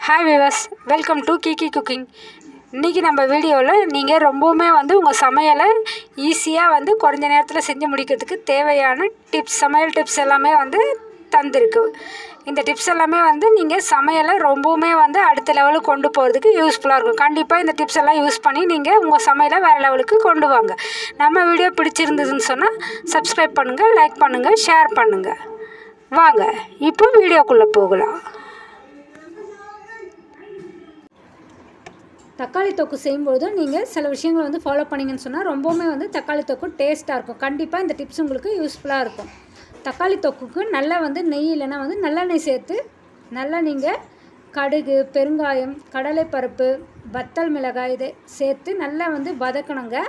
Hi viewers, welcome to Kiki cooking. இன்றைக்கி நம்ம வீடியோவில் நீங்கள் ரொம்பவுமே உங்கள் சமையலை ஈஸியாக குறைஞ்ச நேரத்தில் செஞ்சு முடிக்கிறதுக்கு தேவையான டிப்ஸ், சமையல் டிப்ஸ் எல்லாமே தந்திருக்கு. இந்த டிப்ஸ் எல்லாமே நீங்கள் சமையலை ரொம்பவுமே அடுத்த லெவலுக்கு கொண்டு போகிறதுக்கு யூஸ்ஃபுல்லாக இருக்கும். கண்டிப்பாக இந்த டிப்ஸ் எல்லாம் யூஸ் பண்ணி நீங்கள் உங்கள் சமையலை வேறு லெவலுக்கு கொண்டு வாங்க. நம்ம வீடியோ பிடிச்சிருந்ததுன்னு சொன்னால் சப்ஸ்கிரைப் பண்ணுங்கள், லைக் பண்ணுங்கள், ஷேர் பண்ணுங்கள். வாங்க இப்போ வீடியோக்குள்ளே போகலாம். தக்காளி தொக்கு செய்யும்போது நீங்கள் சில விஷயங்களை ஃபாலோ பண்ணிங்கன்னு சொன்னால் ரொம்பவுமே தக்காளி தொக்கு டேஸ்ட்டாக இருக்கும். கண்டிப்பாக இந்த டிப்ஸ் உங்களுக்கு யூஸ்ஃபுல்லாக இருக்கும். தக்காளி தொக்குக்கு நல்லா நெய் இல்லைன்னா நல்லெண்ணெய் சேர்த்து நல்லா நீங்கள் கடுகு, பெருங்காயம், கடலைப்பருப்பு, வத்தல் மிளகாய் இதை சேர்த்து நல்லா வதக்கணுங்க.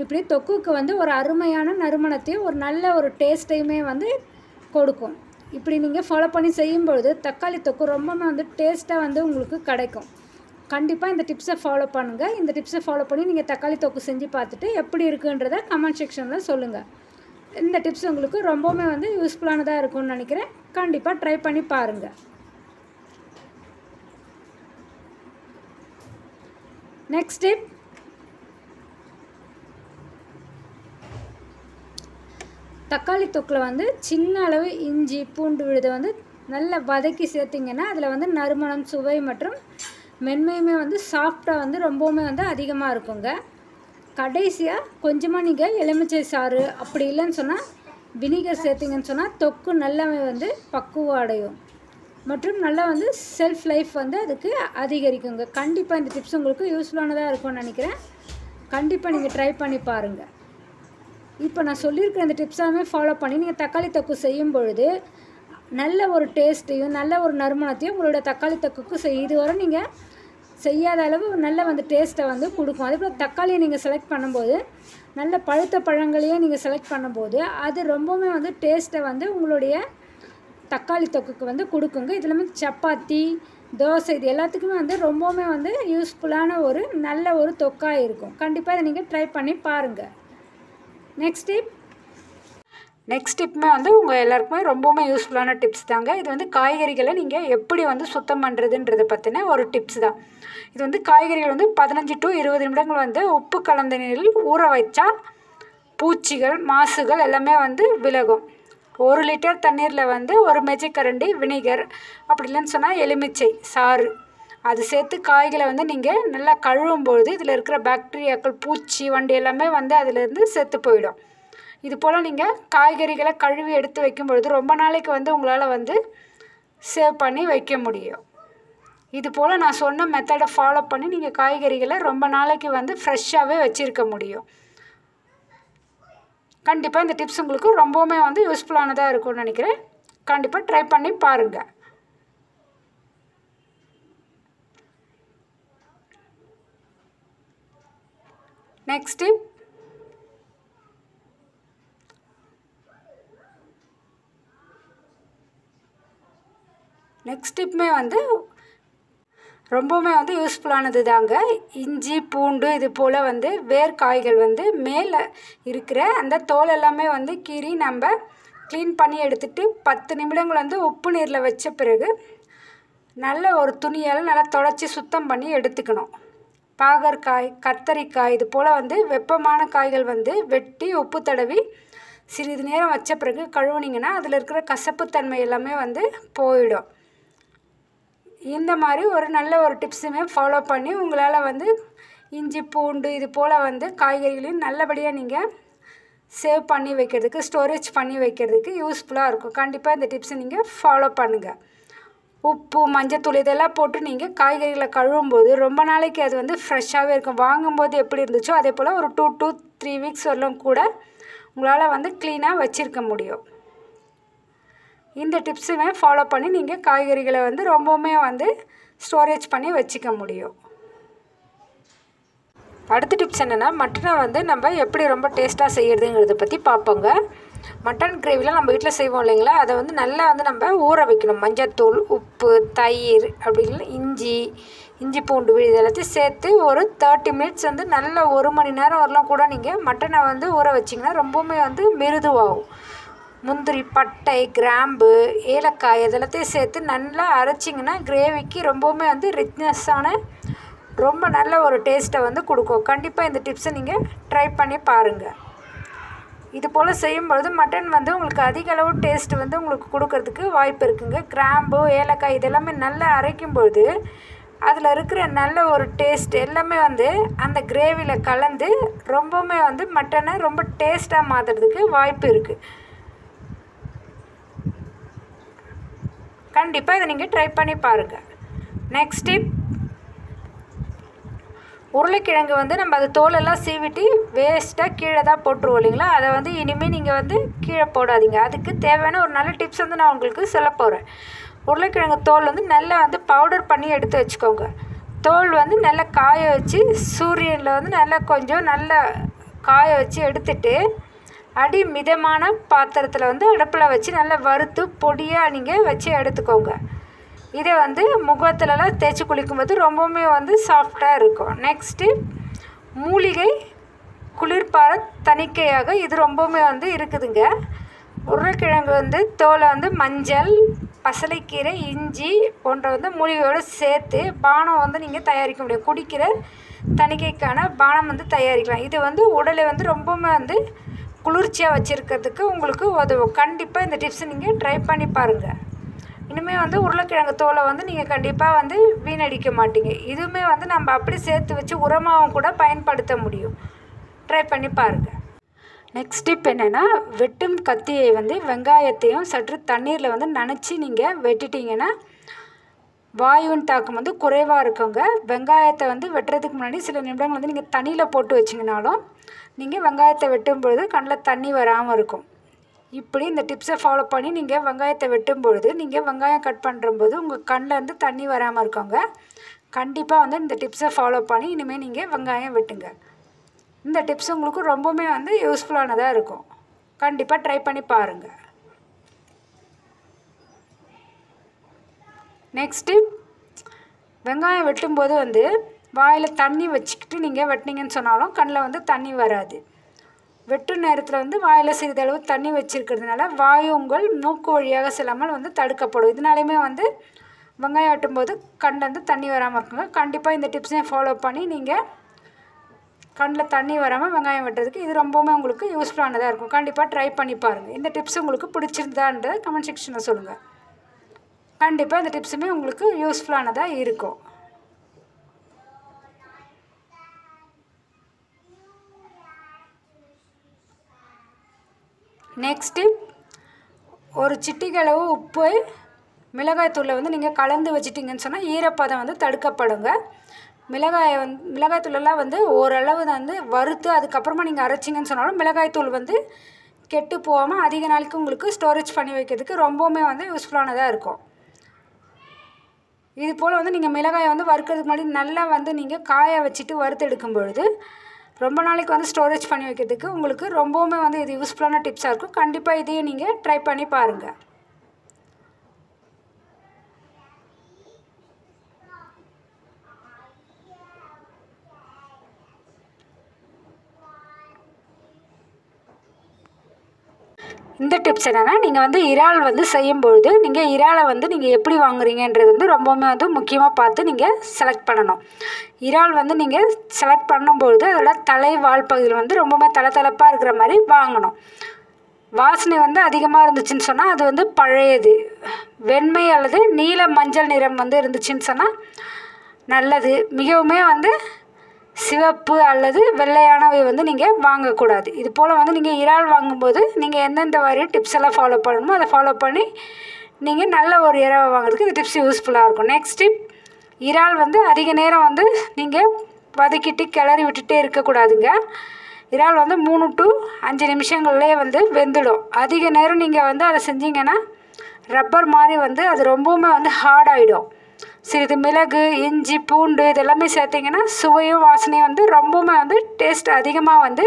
இப்படி தொக்குக்கு ஒரு அருமையான நறுமணத்தையும் ஒரு நல்ல ஒரு டேஸ்ட்டையுமே கொடுக்கும். இப்படி நீங்கள் ஃபாலோ பண்ணி செய்யும்பொழுது தக்காளி தொக்கு ரொம்பவுமே டேஸ்ட்டாக உங்களுக்கு கிடைக்கும். கண்டிப்பாக இந்த டிப்ஸை ஃபாலோ பண்ணுங்கள். இந்த டிப்ஸை ஃபாலோ பண்ணி நீங்கள் தக்காளி தொக்கு செஞ்சு பார்த்துட்டு எப்படி இருக்குன்றதை கமெண்ட் செக்ஷனில் சொல்லுங்கள். இந்த டிப்ஸ் உங்களுக்கு ரொம்பவுமே யூஸ்ஃபுல்லானதாக இருக்கும்னு நினைக்கிறேன். கண்டிப்பாக ட்ரை பண்ணி பாருங்கள். நெக்ஸ்ட் டிப், தக்காளி தொக்கில் சின்ன அளவு இஞ்சி பூண்டு விழுதை நல்லா வதக்கி சேர்த்திங்கன்னா அதில் நறுமணம், சுவை மற்றும் மென்மையுமே சாஃப்டாக ரொம்பவுமே அதிகமாக இருக்குங்க. கடைசியாக கொஞ்சமாக நீங்கள் எலுமிச்சை சாறு அப்படி இல்லைன்னு சொன்னால் வினிகர் சேர்த்திங்கன்னு சொன்னால் தொக்கு நல்லாவே பக்குவம் அடையும் மற்றும் நல்லா செல்ஃப் லைஃப் அதுக்கு அதிகரிக்குங்க. கண்டிப்பாக இந்த டிப்ஸ் உங்களுக்கு யூஸ்ஃபுல்லானதாக இருக்கும்னு நினைக்கிறேன். கண்டிப்பாக நீங்கள் ட்ரை பண்ணி பாருங்கள். இப்போ நான் சொல்லியிருக்கிற இந்த டிப்ஸாமே ஃபாலோ பண்ணி நீங்கள் தக்காளி தொக்கு செய்யும் பொழுது நல்ல ஒரு டேஸ்ட்டையும் நல்ல ஒரு நறுமணத்தையும் உங்களோட தக்காளி தொக்குக்கு இதுவரை நீங்கள் செய்யாத அளவு நல்ல டேஸ்ட்டை கொடுக்கும். அதேபோல் தக்காளியை நீங்கள் செலக்ட் பண்ணும்போது நல்ல பழுத்த பழங்களையே நீங்கள் செலக்ட் பண்ணும்போது அது ரொம்பவுமே டேஸ்ட்டை உங்களுடைய தக்காளி தொக்குக்கு கொடுக்குங்க. இதில் சப்பாத்தி, தோசை இது எல்லாத்துக்குமே ரொம்பவுமே யூஸ்ஃபுல்லான ஒரு நல்ல ஒரு தொக்காக இருக்கும். கண்டிப்பாக இதை நீங்கள் ட்ரை பண்ணி பாருங்கள். நெக்ஸ்ட் டிப்புமே உங்கள் எல்லாருக்குமே ரொம்பவுமே யூஸ்ஃபுல்லான டிப்ஸ் தாங்க. இது காய்கறிகளை நீங்கள் எப்படி சுத்தம் பண்ணுறதுன்றதை பற்றின ஒரு டிப்ஸ் தான். இது காய்கறிகள் 15 to 20 நிமிடங்கள் உப்பு கலந்த நீரில் ஊற வைச்சா பூச்சிகள், மாசுகள் எல்லாமே விலகும். 1 லிட்டர் தண்ணீரில் ஒரு மேஜைக்கரண்டி வினிகர் அப்படி இல்லைன்னு சொன்னால் எலுமிச்சை சாறு அது சேர்த்து காய்களை நீங்கள் நல்லா கழுவும்பொழுது இதில் இருக்கிற பாக்டீரியாக்கள், பூச்சி, வண்டு எல்லாமே அதிலேருந்து செத்து போயிடும். இது போல் நீங்கள் காய்கறிகளை கழுவி எடுத்து வைக்கும்பொழுது ரொம்ப நாளைக்கு உங்களால் சேவ் பண்ணி வைக்க முடியும். இது போல் நான் சொன்ன மெத்தடை ஃபாலோ பண்ணி நீங்கள் காய்கறிகளை ரொம்ப நாளைக்கு ஃப்ரெஷ்ஷாகவே வச்சுருக்க முடியும். கண்டிப்பாக இந்த டிப்ஸ் உங்களுக்கு ரொம்பவுமே யூஸ்ஃபுல்லானதாக இருக்கும்னு நினைக்கிறேன். கண்டிப்பாக ட்ரை பண்ணி பாருங்கள். நெக்ஸ்ட் டிப்புமே ரொம்பவுமே யூஸ்ஃபுல்லானது தாங்க. இஞ்சி பூண்டு இது போல் வேர்க்காய்கள் மேலே இருக்கிற அந்த தோல் எல்லாமே கீறி நம்ம க்ளீன் பண்ணி எடுத்துகிட்டு 10 நிமிடங்கள் உப்பு நீரில் வச்ச பிறகு நல்ல ஒரு துணியால் நல்லா துடைச்சி சுத்தம் பண்ணி எடுத்துக்கணும். பாகற்காய், கத்தரிக்காய் இது போல் வெப்பமான காய்கள் வெட்டி உப்பு தடவி சிறிது நேரம் வச்ச பிறகு கழுவுனிங்கன்னா அதில் இருக்கிற கசப்புத்தன்மை எல்லாமே போயிடும். இந்த மாதிரி ஒரு நல்ல ஒரு டிப்ஸுமே ஃபாலோ பண்ணி உங்களால் இஞ்சி பூண்டு இது போல் காய்கறிகளையும் நல்லபடியாக நீங்கள் சேவ் பண்ணி வைக்கிறதுக்கு, ஸ்டோரேஜ் பண்ணி வைக்கிறதுக்கு யூஸ்ஃபுல்லாக இருக்கும். கண்டிப்பாக இந்த டிப்ஸை நீங்கள் ஃபாலோ பண்ணுங்கள். உப்பு, மஞ்சத்தூள் இதெல்லாம் போட்டு நீங்கள் காய்கறிகளை கழுவும்போது ரொம்ப நாளைக்கு அது ஃப்ரெஷ்ஷாகவே இருக்கும். வாங்கும்போது எப்படி இருந்துச்சோ அதே போல் ஒரு 2 to 3 weeks வரலும் கூட உங்களால் க்ளீனாக வச்சுருக்க முடியும். இந்த டிப்ஸுமே ஃபாலோ பண்ணி நீங்கள் காய்கறிகளை ரொம்பவுமே ஸ்டோரேஜ் பண்ணி வச்சுக்க முடியும். அடுத்த டிப்ஸ் என்னென்னா, மட்டனை நம்ம எப்படி ரொம்ப டேஸ்ட்டாக செய்கிறதுங்கிறத பற்றி பார்ப்போங்க. மட்டன் கிரேவிலாம் நம்ம வீட்டில் செய்வோம் இல்லைங்களா, அதை நல்லா நம்ம ஊற வைக்கணும். மஞ்சத்தூள், உப்பு, தயிர் அப்படி இல்லை இஞ்சி பூண்டு விழுது எல்லாத்தையும் சேர்த்து ஒரு 30 minutes நல்ல 1 மணி நேரம் வரலாம் கூட நீங்கள் மட்டனை ஊற வச்சிங்கன்னா ரொம்பவுமே மிருதுவாகும். முந்திரி, பட்டை, கிராம்பு, ஏலக்காய் இதெல்லாத்தையும் சேர்த்து நல்லா அரைச்சிங்கன்னா கிரேவிக்கு ரொம்பவுமே வந்து ரிச்னஸ்ஸான ரொம்ப நல்ல ஒரு டேஸ்ட்டை வந்து கொடுக்கும். கண்டிப்பாக இந்த டிப்ஸை நீங்கள் ட்ரை பண்ணி பாருங்கள். இது போல் செய்யும்பொழுது மட்டன் வந்து உங்களுக்கு அதிக அளவு டேஸ்ட் வந்து உங்களுக்கு கொடுக்கறதுக்கு வாய்ப்பு இருக்குங்க. கிராம்பு, ஏலக்காய் இதெல்லாமே நல்லா அரைக்கும்பொழுது அதில் இருக்கிற நல்ல ஒரு டேஸ்ட் எல்லாமே வந்து அந்த கிரேவியில் கலந்து ரொம்பவுமே வந்து மட்டனை ரொம்ப டேஸ்ட்டாக மாற்றுறதுக்கு வாய்ப்பு இருக்குது. கண்டிப்பாக இதை நீங்கள் ட்ரை பண்ணி பாருங்கள். நெக்ஸ்ட் டிப், உருளைக்கிழங்கு வந்து நம்ம அது தோலெல்லாம் சீவிட்டு வேஸ்ட்டாக கீழே தான் போட்டுருவோம் இல்லைங்களா, அதை வந்து இனிமேல் நீங்கள் வந்து கீழே போடாதீங்க. அதுக்கு தேவையான ஒரு நல்ல டிப்ஸ் வந்து நான் உங்களுக்கு சொல்ல போகிறேன். உருளைக்கிழங்கு தோல் வந்து நல்லா வந்து பவுடர் பண்ணி எடுத்து வச்சுக்கோங்க. தோல் வந்து நல்லா காய வச்சு சூரியனில் வந்து நல்லா கொஞ்சம் நல்லா காய வச்சு எடுத்துட்டு அடி மிதமான பாத்திரத்தில் வந்து அடுப்பில் வச்சு நல்லா வறுத்து பொடியாக நீங்கள் வச்சு எடுத்துக்கோங்க. இதை வந்து முகத்துலலாம் தேய்ச்சி குளிக்கும்போது ரொம்பவுமே வந்து சாஃப்டாக இருக்கும். நெக்ஸ்ட்டு மூலிகை குளிர்பார தணிக்கையாக இது ரொம்பவுமே வந்து இருக்குதுங்க. உருளைக்கிழங்கு வந்து தோலை வந்து மஞ்சள், பசலைக்கீரை, இஞ்சி போன்ற வந்து மூலிகையோடு சேர்த்து பானம் வந்து நீங்கள் தயாரிக்க முடியும். குடிக்கிற தணிக்கைக்கான பானம் வந்து தயாரிக்கலாம். இது வந்து உடலை வந்து ரொம்பவுமே வந்து குளிர்ச்சியாக வச்சுருக்கிறதுக்கு உங்களுக்கு உதவும். கண்டிப்பாக இந்த டிப்ஸை நீங்கள் ட்ரை பண்ணி பாருங்கள். இனிமேல் வந்து உருளைக்கிழங்கு தோலை வந்து நீங்கள் கண்டிப்பாக வந்து வீணடிக்க மாட்டீங்க. இதுவுமே வந்து நம்ம அப்படி சேர்த்து வச்சு உரமாகவும் கூட பயன்படுத்த முடியும். ட்ரை பண்ணி பாருங்கள். நெக்ஸ்ட் டிப் என்னென்னா, வெட்டும் கத்தியை வந்து வெங்காயத்தையும் சற்று தண்ணீரில் வந்து நனைச்சி நீங்கள் வெட்டிட்டிங்கன்னா வாயுவின் தாக்கம் வந்து குறைவாக இருக்குங்க. வெங்காயத்தை வந்து வெட்டுறதுக்கு முன்னாடி சில நிமிடங்கள் வந்து நீங்கள் தண்ணியில் போட்டு வச்சிங்கனாலும் நீங்கள் வெங்காயத்தை வெட்டும்பொழுது கண்ணில் தண்ணி வராமல் இருக்கும். இப்படி இந்த டிப்ஸை ஃபாலோ பண்ணி நீங்கள் வெங்காயத்தை வெட்டும்பொழுது நீங்கள் வெங்காயம் கட் பண்ணுறம்போது உங்கள் கண்ணிலேருந்து தண்ணி வராமல் இருக்கோங்க. கண்டிப்பாக வந்து இந்த டிப்ஸை ஃபாலோ பண்ணி இனிமேல் நீங்கள் வெங்காயம் வெட்டுங்க. இந்த டிப்ஸ் உங்களுக்கு ரொம்பவுமே வந்து யூஸ்ஃபுல்லானதாக இருக்கும். கண்டிப்பாக ட்ரை பண்ணி பாருங்கள். நெக்ஸ்ட்டு, வெங்காயம் வெட்டும்போது வந்து வாயில் தண்ணி வச்சுக்கிட்டு நீங்கள் வெட்டினீங்கன்னு சொன்னாலும் கண்ணில் வந்து தண்ணி வராது. வெட்டும் நேரத்தில் வந்து வாயில் சிறிதளவு தண்ணி வச்சுருக்கிறதுனால வாயு உங்கள் மூக்கு வழியாக செல்லாமல் வந்து தடுக்கப்படும். இதனாலையுமே வந்து வெங்காயம் வெட்டும்போது கண்ணில் வந்து தண்ணி வராமல் இருக்குங்க. கண்டிப்பாக இந்த டிப்ஸையும் ஃபாலோ பண்ணி நீங்கள் கண்ணில் தண்ணி வராமல் வெங்காயம் வெட்டுறதுக்கு இது ரொம்பவுமே உங்களுக்கு யூஸ்ஃபுல்லானதாக இருக்கும். கண்டிப்பாக ட்ரை பண்ணி பாருங்கள். இந்த டிப்ஸ் உங்களுக்கு பிடிச்சிருந்தான்ற கமெண்ட் செக்ஷனில் சொல்லுங்கள். கண்டிப்பாக இந்த டிப்ஸுமே உங்களுக்கு யூஸ்ஃபுல்லானதாக இருக்கும். நெக்ஸ்ட்டு, ஒரு சிட்டிகளவு உப்பு மிளகாய்த்தூளை வந்து நீங்கள் கலந்து வச்சிட்டிங்கன்னு சொன்னால் ஈரப்பதம் வந்து தடுக்கப்படுங்க. மிளகாய்த்தூளெல்லாம் வந்து ஓரளவு வந்து வறுத்து அதுக்கப்புறமா நீங்கள் அரைச்சிங்கன்னு சொன்னாலும் மிளகாய்த்தூள் வந்து கெட்டு போகாமல் அதிக நாளைக்கு உங்களுக்கு ஸ்டோரேஜ் பண்ணி வைக்கிறதுக்கு ரொம்பவுமே வந்து யூஸ்ஃபுல்லானதாக இருக்கும். இது போல் வந்து நீங்கள் மிளகாயை வந்து வறுக்கிறதுக்கு முன்னாடி நல்லா வந்து நீங்கள் காய வச்சுட்டு வறுத்து எடுக்கும் பொழுது ரொம்ப நாளைக்கு வந்து ஸ்டோரேஜ் பண்ணி வைக்கிறதுக்கு உங்களுக்கு ரொம்பவுமே வந்து இது யூஸ்ஃபுல்லான டிப்ஸாக இருக்கும். கண்டிப்பாக இதையும் நீங்கள் ட்ரை பண்ணி பாருங்கள். இந்த டிப்ஸ் என்னென்னா, நீங்கள் வந்து இறால் வந்து செய்யும்பொழுது நீங்கள் இறாலை வந்து நீங்கள் எப்படி வாங்குறீங்கன்றது வந்து ரொம்பவுமே வந்து முக்கியமாக பார்த்து நீங்கள் செலக்ட் பண்ணணும். இறால் வந்து நீங்கள் செலக்ட் பண்ணும்பொழுது அதோட தலை வால் பகுதியில் வந்து ரொம்பவுமே தளதளப்பாக இருக்கிற மாதிரி வாங்கணும். வாசனை வந்து அதிகமாக இருந்துச்சுன்னு சொன்னால் அது வந்து பழையது. வெண்மை அல்லது நீல மஞ்சள் நிறம் வந்து இருந்துச்சுன்னு சொன்னால் நல்லது. மிகவுமே வந்து சிவப்பு அல்லது வெள்ளையானவை வந்து நீங்கள் வாங்கக்கூடாது. இது போல் வந்து நீங்கள் இறால் வாங்கும்போது நீங்கள் எந்தெந்த மாதிரி டிப்ஸ் எல்லாம் ஃபாலோ பண்ணணுமோ அதை ஃபாலோ பண்ணி நீங்கள் நல்ல ஒரு இறாவை வாங்குறதுக்கு இந்த டிப்ஸ் யூஸ்ஃபுல்லாக இருக்கும். நெக்ஸ்ட் டிப், இறால் வந்து அதிக நேரம் வந்து நீங்கள் வதக்கிட்டு கிளறி விட்டுட்டே இருக்கக்கூடாதுங்க. இறால் வந்து 3 to 5 நிமிஷங்கள்லேயே வந்து வெந்துடும். அதிக நேரம் நீங்கள் வந்து அதை செஞ்சிங்கன்னா ரப்பர் மாதிரி வந்து அது ரொம்பவுமே வந்து ஹார்ட் ஆகிடும். சிறிது மிளகு, இஞ்சி, பூண்டு இதெல்லாமே சேர்த்திங்கன்னா சுவையும் வாசனையும் வந்து ரொம்பவுமே வந்து டேஸ்ட் அதிகமாக வந்து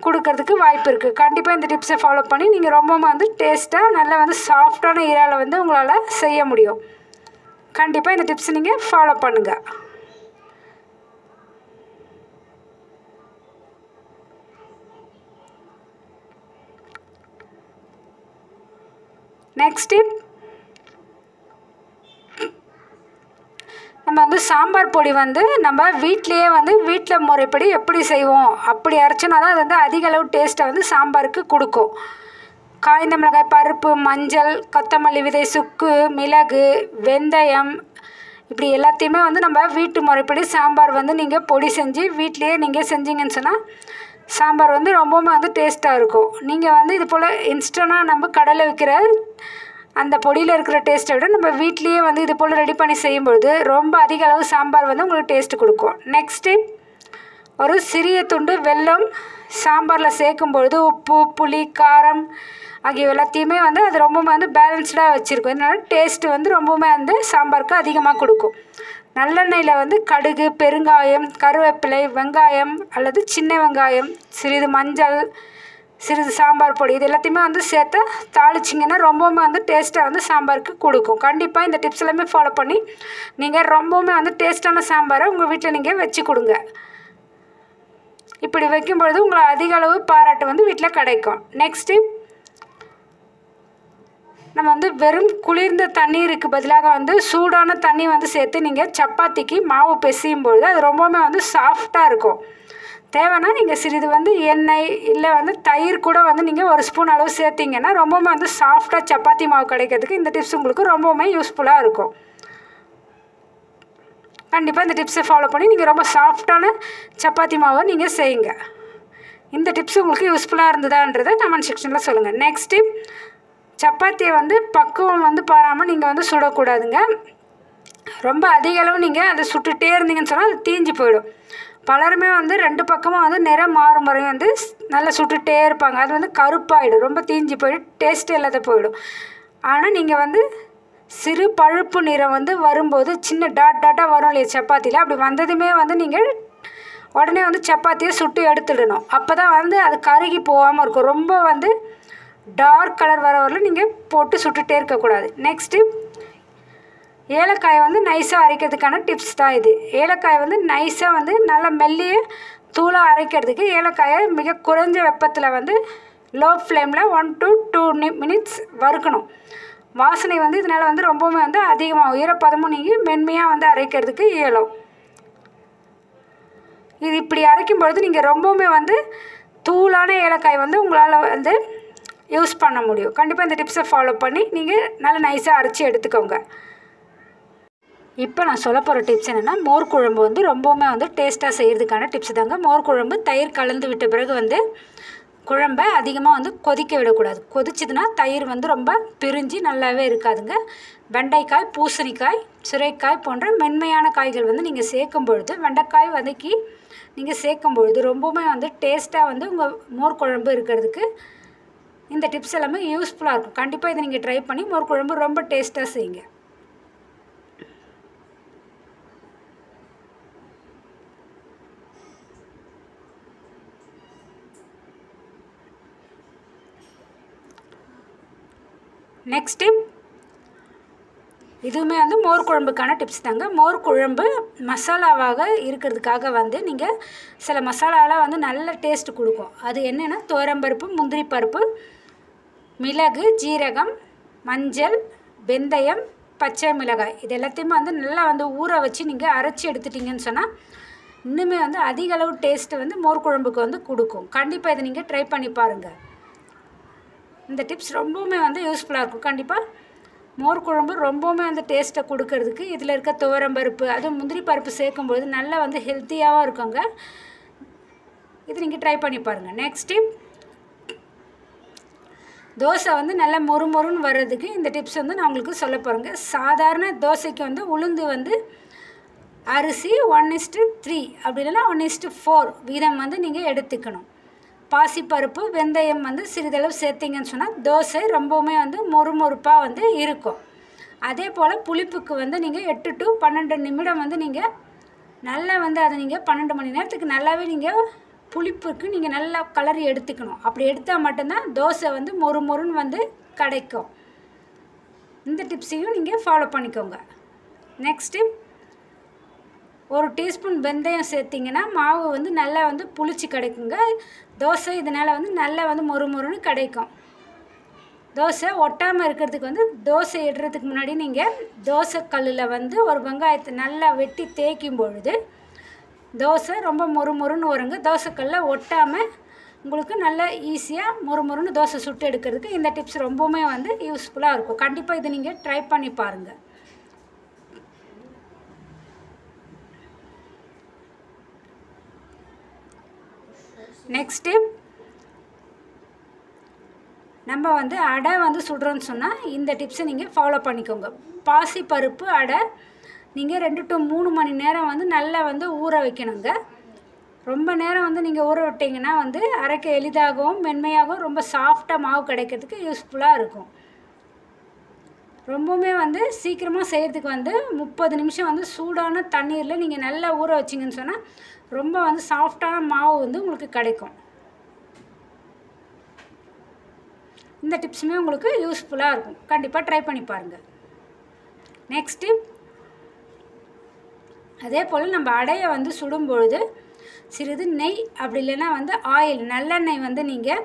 கொடுக்கறதுக்கு வாய்ப்பு இருக்குது. கண்டிப்பாக இந்த டிப்ஸை ஃபாலோ பண்ணி நீங்கள் ரொம்பவுமே வந்து டேஸ்ட்டாக நல்லா வந்து சாஃப்டான இறாலை வந்து உங்களால் செய்ய முடியும். கண்டிப்பாக இந்த டிப்ஸ் நீங்கள் ஃபாலோ பண்ணுங்கள். நெக்ஸ்ட் டிப், நம்ம வந்து சாம்பார் பொடி வந்து நம்ம வீட்டிலையே வந்து வீட்டில் முறைப்படி எப்படி செய்வோம் அப்படி அரைச்சோன்னா தான் அது வந்து அதிக அளவு டேஸ்ட்டை வந்து சாம்பாருக்கு கொடுக்கும். காய்ந்த மிளகாய், பருப்பு, மஞ்சள், கொத்தமல்லி விதை, சுக்கு, மிளகு, வெந்தயம் இப்படி எல்லாத்தையுமே வந்து நம்ம வீட்டு முறைப்படி சாம்பார் வந்து நீங்கள் பொடி செஞ்சு வீட்லேயே நீங்கள் செஞ்சீங்கன்னு சொன்னால் சாம்பார் வந்து ரொம்பவுமே வந்து டேஸ்ட்டாக இருக்கும். நீங்கள் வந்து இது போல் இன்ஸ்டண்ட்டாக நம்ம கடையில் விற்கிற அந்த பொடியில் இருக்கிற டேஸ்ட்டை விட நம்ம வீட்லேயே வந்து இது போல் ரெடி பண்ணி செய்யும்பொழுது ரொம்ப அதிக அளவு சாம்பார் வந்து உங்களுக்கு டேஸ்ட்டு கொடுக்கும். நெக்ஸ்ட்டு, ஒரு சிறிய துண்டு வெல்லம் சாம்பாரில் சேர்க்கும்பொழுது உப்பு, புளி, காரம் ஆகிய எல்லாத்தையுமே வந்து அது ரொம்பவுமே வந்து பேலன்ஸ்டாக வச்சுருக்கும். இதனால டேஸ்ட்டு வந்து ரொம்பவுமே வந்து சாம்பாருக்கு அதிகமாக கொடுக்கும். நல்லெண்ணெயில் வந்து கடுகு, பெருங்காயம், கருவேப்பிலை, வெங்காயம் அல்லது சின்ன வெங்காயம், சிறிது மஞ்சள், சிறிது சாம்பார் பொடி இது எல்லாத்தையுமே வந்து சேர்த்து தாளிச்சிங்கன்னா ரொம்பவுமே வந்து டேஸ்ட்டாக வந்து சாம்பாருக்கு கொடுக்கும். கண்டிப்பாக இந்த டிப்ஸ் எல்லாமே ஃபாலோ பண்ணி நீங்கள் ரொம்பவுமே வந்து டேஸ்ட்டான சாம்பாரை உங்கள் வீட்டில் நீங்கள் வச்சு கொடுங்க. இப்படி வைக்கும்பொழுது உங்களுக்கு அதிக அளவு பாராட்டு வந்து வீட்டில் கிடைக்கும். நெக்ஸ்ட்டு, நம்ம வந்து வெறும் குளிர்ந்த தண்ணீருக்கு பதிலாக வந்து சூடான தண்ணி வந்து சேர்த்து நீங்கள் சப்பாத்திக்கு மாவு பிசையும் பொழுது அது ரொம்பவுமே வந்து சாஃப்டாக இருக்கும். தேவைன்னா நீங்கள் சிறிது வந்து எண்ணெய் இல்லை வந்து தயிர் கூட வந்து நீங்கள் ஒரு ஸ்பூன் அளவு சேர்த்திங்கன்னா ரொம்பவுமே வந்து சாஃப்டாக சப்பாத்தி மாவு கிடைக்கிறதுக்கு இந்த டிப்ஸ் உங்களுக்கு ரொம்பவுமே யூஸ்ஃபுல்லாக இருக்கும். கண்டிப்பாக இந்த டிப்ஸை ஃபாலோ பண்ணி நீங்கள் ரொம்ப சாஃப்டான சப்பாத்தி மாவை நீங்கள் செய்யுங்க. இந்த டிப்ஸ் உங்களுக்கு யூஸ்ஃபுல்லாக இருந்ததான்றதை கமெண்ட் செக்ஷனில் சொல்லுங்கள். நெக்ஸ்ட் டிப், சப்பாத்தியை வந்து பக்குவம் வந்து பாராமல் நீங்கள் வந்து சுடக்கூடாதுங்க. ரொம்ப அதிக அளவு நீங்கள் அதை சுட்டுகிட்டே இருந்தீங்கன்னு சொன்னால் அது தீஞ்சு போயிடும். பலருமே வந்து 2 பக்கமும் வந்து நிறம் மாறும் வரையும் வந்து நல்லா சுட்டுகிட்டே இருப்பாங்க. அது வந்து கருப்பாயிடும், ரொம்ப தீஞ்சு போயிடும், டேஸ்ட்டு இல்லாத போயிடும். ஆனால் நீங்கள் வந்து சிறு பழுப்பு நிறம் வந்து வரும்போது சின்ன டாட்டாக வரும் இல்லையா சப்பாத்தியில், அப்படி வந்ததுமே வந்து நீங்கள் உடனே வந்து சப்பாத்தியை சுட்டு எடுத்துடணும். அப்போ தான் வந்து அது கருகி போகாமல் இருக்கும். ரொம்ப வந்து டார்க் கலர் வர வரலும் நீங்கள் போட்டு சுட்டுகிட்டே இருக்கக்கூடாது. நெக்ஸ்ட்டு, ஏலக்காயை வந்து நைஸாக அரைக்கிறதுக்கான டிப்ஸ் தான் இது. ஏலக்காயை வந்து நைஸாக வந்து நல்லா மெல்லிய தூளாக அரைக்கிறதுக்கு ஏலக்காயை மிக குறைஞ்ச வெப்பத்தில் வந்து லோ ஃப்ளேமில் 1 to 2 minutes வறுக்கணும். வாசனை வந்து இதனால் வந்து ரொம்பவுமே வந்து அதிகமாக ஈரப்பதமும் நீங்கள் மென்மையாக வந்து அரைக்கிறதுக்கு இயலும். இது இப்படி அரைக்கும் பொழுது நீங்கள் ரொம்பவுமே வந்து தூளான ஏலக்காய் வந்து உங்களால் வந்து யூஸ் பண்ண முடியும். கண்டிப்பாக இந்த டிப்ஸை ஃபாலோ பண்ணி நீங்கள் நல்லா நைஸாக அரைச்சி எடுத்துக்கோங்க. இப்போ நான் சொல்ல போகிற டிப்ஸ் என்னென்னா, மோர் குழம்பு வந்து ரொம்பவுமே வந்து டேஸ்ட்டாக செய்கிறதுக்கான டிப்ஸ் தாங்க. மோர் குழம்பு தயிர் கலந்து விட்ட பிறகு வந்து குழம்பை அதிகமாக வந்து கொதிக்க விடக்கூடாது. கொதிச்சதுன்னா தயிர் வந்து ரொம்ப பிரிஞ்சு நல்லாவே இருக்காதுங்க. வெண்டைக்காய், பூசணிக்காய், சுரைக்காய் போன்ற மென்மையான காய்கள் வந்து நீங்கள் சேர்க்கும் பொழுது, வெண்டைக்காய் வதக்கி நீங்கள் சேர்க்கும் பொழுது ரொம்பவுமே வந்து டேஸ்ட்டாக வந்து உங்கள் மோர் குழம்பு இருக்கிறதுக்கு இந்த டிப்ஸ் எல்லாமே யூஸ்ஃபுல்லாக இருக்கும். கண்டிப்பாக இதை நீங்கள் ட்ரை பண்ணி மோர் குழம்பு ரொம்ப டேஸ்ட்டாக செய்யுங்க. நெக்ஸ்ட் டிப், இதுவுமே வந்து மோர் குழம்புக்கான டிப்ஸ் தாங்க. மோர் குழம்பு மசாலாவாக இருக்கிறதுக்காக வந்து நீங்கள் சில மசாலாலாம் வந்து நல்ல டேஸ்ட் கொடுக்கும். அது என்னென்னா துவரம்பருப்பு, முந்திரி பருப்பு, மிளகு, ஜீரகம், மஞ்சள், வெந்தயம், பச்சை மிளகாய் இது எல்லாத்தையுமே வந்து நல்லா வந்து ஊற வச்சு நீங்கள் அரைச்சி எடுத்துட்டிங்கன்னு சொன்னால் இன்னுமே வந்து அதிக அளவு டேஸ்ட்டு வந்து மோர் குழம்புக்கு வந்து கொடுக்கும். கண்டிப்பாக இதை நீங்கள் ட்ரை பண்ணி பாருங்கள். இந்த டிப்ஸ் ரொம்பவுமே வந்து யூஸ்ஃபுல்லாக இருக்கும். கண்டிப்பாக மோர் குழம்பு ரொம்பவுமே வந்து டேஸ்ட்டை கொடுக்கறதுக்கு இதில் இருக்க துவரம்பருப்பு அதுவும் முந்திரி பருப்பு சேர்க்கும்போது நல்லா வந்து ஹெல்த்தியாகவும் இருக்குங்க. இது நீங்கள் ட்ரை பண்ணி பாருங்கள். நெக்ஸ்ட் டிப், தோசை வந்து நல்லா மொறுமொறுன்னு வர்றதுக்கு இந்த டிப்ஸ் வந்து நான் உங்களுக்கு சொல்ல போகிறேங்க. சாதாரண தோசைக்கு வந்து உளுந்து வந்து அரிசி 1:3 அப்படி இல்லைன்னா 1:4 வீதம் வந்து நீங்கள் எடுத்துக்கணும். பாசிப்பருப்பு, வெந்தயம் வந்து சிறிதளவு சேர்த்திங்கன்னு சொன்னால் தோசை ரொம்பவுமே வந்து மொறுமொறுப்பாக வந்து இருக்கும். அதே போல் புளிப்புக்கு வந்து நீங்கள் 8 to 12 நிமிடம் வந்து நீங்கள் நல்லா வந்து அதை நீங்கள் 12 மணி நேரத்துக்கு நல்லாவே நீங்கள் புளிப்புக்கு நீங்கள் நல்லா கலரி எடுத்துக்கணும். அப்படி எடுத்தால் மட்டும்தான் தோசை வந்து மொறுமொறுன்னு வந்து கிடைக்கும். இந்த டிப்ஸையும் நீங்கள் ஃபாலோ பண்ணிக்கோங்க. நெக்ஸ்ட்டு, 1 டீஸ்பூன் வெந்தயம் சேர்த்திங்கன்னா மாவு வந்து நல்லா வந்து புளிச்சு கிடைக்குங்க. தோசை இதனால் வந்து நல்லா வந்து மொறுமொறுன்னு கிடைக்கும். தோசை ஒட்டாமல் இருக்கிறதுக்கு வந்து தோசை இடுறதுக்கு முன்னாடி நீங்கள் தோசை கல்லில் வந்து ஒரு வெங்காயத்தை நல்லா வெட்டி தேய்க்கும் பொழுது தோசை ரொம்ப மொறுமொறுன்னு வருங்க. தோசைக்கல்லில் ஒட்டாமல் உங்களுக்கு நல்ல ஈஸியாக மொறுமொறுன்னு தோசை சுட்டு எடுக்கிறதுக்கு இந்த டிப்ஸ் ரொம்பவுமே வந்து யூஸ்ஃபுல்லாக இருக்கும். கண்டிப்பாக இதை நீங்கள் ட்ரை பண்ணி பாருங்கள். நெக்ஸ்ட்டு நம்ம வந்து அடை வந்து சுடுறோன்னு சொன்னால் இந்த டிப்ஸை நீங்கள் ஃபாலோ பண்ணிக்கோங்க. பாசி பருப்பு அடை நீங்கள் 2 to 3 மணி நேரம் வந்து நல்லா வந்து ஊற வைக்கணுங்க. ரொம்ப நேரம் வந்து நீங்கள் ஊற விட்டிங்கன்னா வந்து அரைக்க எளிதாகவும் மென்மையாகவும் ரொம்ப சாஃப்டாக மாவு கிடைக்கிறதுக்கு யூஸ்ஃபுல்லாக இருக்கும். ரொம்பவுமே வந்து சீக்கிரமாக செய்கிறதுக்கு வந்து 30 நிமிஷம் வந்து சூடான தண்ணீரில் நீங்கள் நல்லா ஊற வச்சிங்கன்னு சொன்னால் ரொம்ப வந்து சாஃப்டான மாவு வந்து உங்களுக்கு கிடைக்கும். இந்த டிப்ஸுமே உங்களுக்கு யூஸ்ஃபுல்லாக இருக்கும். கண்டிப்பாக ட்ரை பண்ணி பாருங்கள். நெக்ஸ்ட்டு அதே போல் நம்ம அடையை வந்து சுடும்பொழுது சிறிது நெய் அப்படி இல்லைன்னா வந்து ஆயில் நல்லெண்ணெய் வந்து நீங்கள்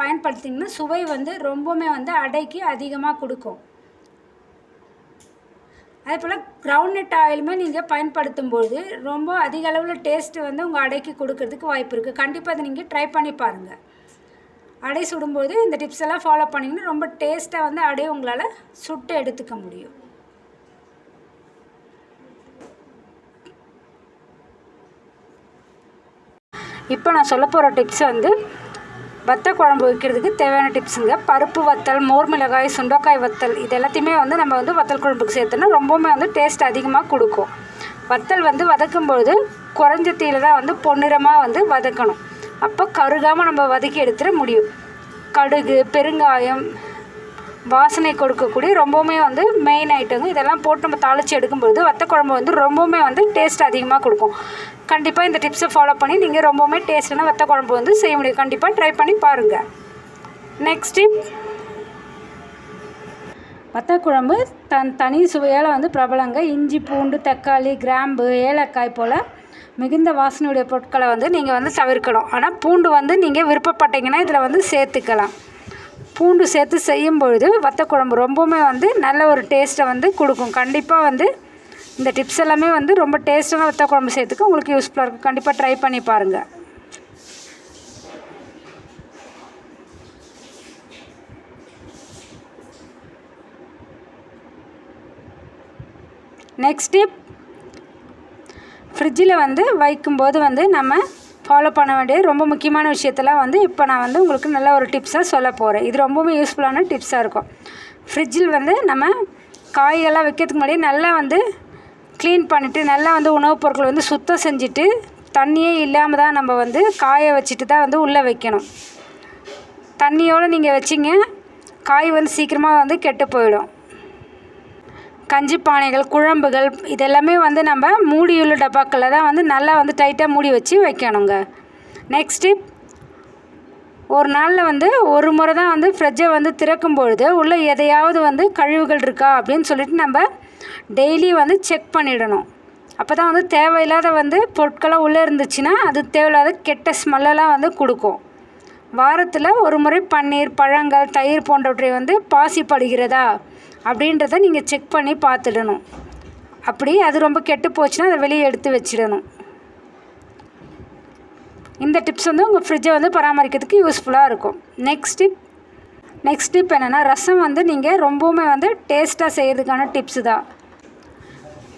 பயன்படுத்திங்கன்னா சுவை வந்து ரொம்பவுமே வந்து அடைக்கு அதிகமாக கொடுக்கும். அதே போல் கிரவுண்ட்நட் ஆயிலுமே நீங்கள் பயன்படுத்தும்போது ரொம்ப அதிக அளவில் டேஸ்ட்டு வந்து உங்கள் அடைக்கு கொடுக்கறதுக்கு வாய்ப்பு இருக்குது. கண்டிப்பாக அதை நீங்கள் ட்ரை பண்ணி பாருங்கள். அடை சுடும்போது இந்த டிப்ஸ் எல்லாம் ஃபாலோ பண்ணிங்கன்னா ரொம்ப டேஸ்ட்டாக வந்து அடையை உங்களால் சுட்டு எடுத்துக்க முடியும். இப்போ நான் சொல்ல போகிற டிப்ஸ் வந்து வத்தல் குழம்பு வைக்கிறதுக்கு தேவையான டிப்ஸுங்க. பருப்பு வத்தல், மோர் மிளகாய், சுண்டைக்காய் வத்தல் இது எல்லாத்தையுமே வந்து நம்ம வந்து வத்தல் குழம்புக்கு சேர்த்தோன்னா ரொம்பவுமே வந்து டேஸ்ட் அதிகமாக கொடுக்கும். வத்தல் வந்து வதக்கும்பொழுது குறைஞ்ச தீயில தான் வந்து பொன்னிறமாக வந்து வதக்கணும். அப்போ கருகாமல் நம்ம வதக்கி எடுத்துட முடியும். கடுகு, பெருங்காயம், வாசனை கொடுக்கக்கூடிய ரொம்பவுமே வந்து மெயின் ஐட்டங்க. இதெல்லாம் போட்டு நம்ம தாளித்து எடுக்கும்பொழுது வத்தல் குழம்பு வந்து ரொம்பவுமே வந்து டேஸ்ட் அதிகமாக கொடுக்கும். கண்டிப்பாக இந்த டிப்ஸை ஃபாலோ பண்ணி நீங்கள் ரொம்பவுமே டேஸ்ட்டான வத்தல் குழம்பு வந்து செய்ய முடியும். கண்டிப்பாக ட்ரை பண்ணி பாருங்கள். நெக்ஸ்ட் டிப், வத்தல் குழம்பு தனி சுவையால் வந்து பிரபலங்க. இஞ்சி, பூண்டு, தக்காளி, கிராம்பு, ஏலக்காய் போல் மிகுந்த வாசனையுடைய பொருட்களை வந்து நீங்கள் வந்து தவிர்க்கணும். ஆனால் பூண்டு வந்து நீங்கள் விருப்பப்பட்டீங்கன்னா இதில் வந்து சேர்த்துக்கலாம். பூண்டு சேர்த்து செய்யும் பொழுது வத்தல் குழம்பு ரொம்பவுமே வந்து நல்ல ஒரு டேஸ்ட்டை வந்து கொடுக்கும். கண்டிப்பாக வந்து இந்த டிப்ஸ் எல்லாமே வந்து ரொம்ப டேஸ்ட்டான வத்தல் குழம்பு செய்யறதுக்கு உங்களுக்கு யூஸ்ஃபுல்லாக இருக்கும். கண்டிப்பாக ட்ரை பண்ணி பாருங்கள். நெக்ஸ்ட் டிப், ஃப்ரிட்ஜில் வந்து வைக்கும்போது வந்து நம்ம ஃபாலோ பண்ண வேண்டிய ரொம்ப முக்கியமான விஷயத்தெல்லாம் வந்து இப்போ நான் வந்து உங்களுக்கு நல்ல ஒரு டிப்ஸாக சொல்ல போகிறேன். இது ரொம்பவுமே யூஸ்ஃபுல்லான டிப்ஸாக இருக்கும். ஃப்ரிட்ஜில் வந்து நம்ம காய்கள்லாம் வைக்கிறதுக்கு முன்னாடி நல்லா வந்து க்ளீன் பண்ணிவிட்டு நல்லா வந்து உணவுப் பொருட்களை வந்து சுத்தம் செஞ்சுட்டு தண்ணியே இல்லாமல் தான் நம்ம வந்து காய வச்சுட்டு தான் வந்து உள்ளே வைக்கணும். தண்ணியோடு நீங்கள் வச்சிங்க காய் வந்து சீக்கிரமாக வந்து கெட்டு போயிடும். கஞ்சி பானைகள், குழம்புகள் இதெல்லாமே வந்து நம்ம மூடியுள்ள டப்பாக்களில் தான் வந்து நல்லா வந்து டைட்டாக மூடி வச்சு வைக்கணுங்க. நெக்ஸ்ட்டு, ஒரு நாளில் வந்து ஒரு முறை தான் வந்து ஃப்ரிட்ஜை வந்து திறக்கும் பொழுது உள்ளே எதையாவது வந்து கழிவுகள் இருக்கா அப்படின்னு சொல்லிட்டு நம்ம டெய்லி வந்து செக் பண்ணிடணும். அப்போ தான் வந்து தேவையில்லாத வந்து பொருட்கள்லாம் உள்ளே இருந்துச்சுன்னா அது தேவையில்லாத கெட்ட ஸ்மெல்லெல்லாம் வந்து கொடுக்கும். வாரத்தில் ஒரு முறை பன்னீர், பழங்கள், தயிர் போன்றவற்றை வந்து பாசி படுகிறதா அப்படின்றத நீங்கள் செக் பண்ணி பார்த்துடணும். அப்படி அது ரொம்ப கெட்டு போச்சுன்னா அதை வெளியே எடுத்து வச்சிடணும். இந்த டிப்ஸ் வந்து உங்கள் ஃப்ரிட்ஜை வந்து பராமரிக்கிறதுக்கு யூஸ்ஃபுல்லாக இருக்கும். நெக்ஸ்ட் டிப் என்னென்னா, ரசம் வந்து நீங்கள் ரொம்பவுமே வந்து டேஸ்ட்டாக செய்கிறதுக்கான டிப்ஸு தான்.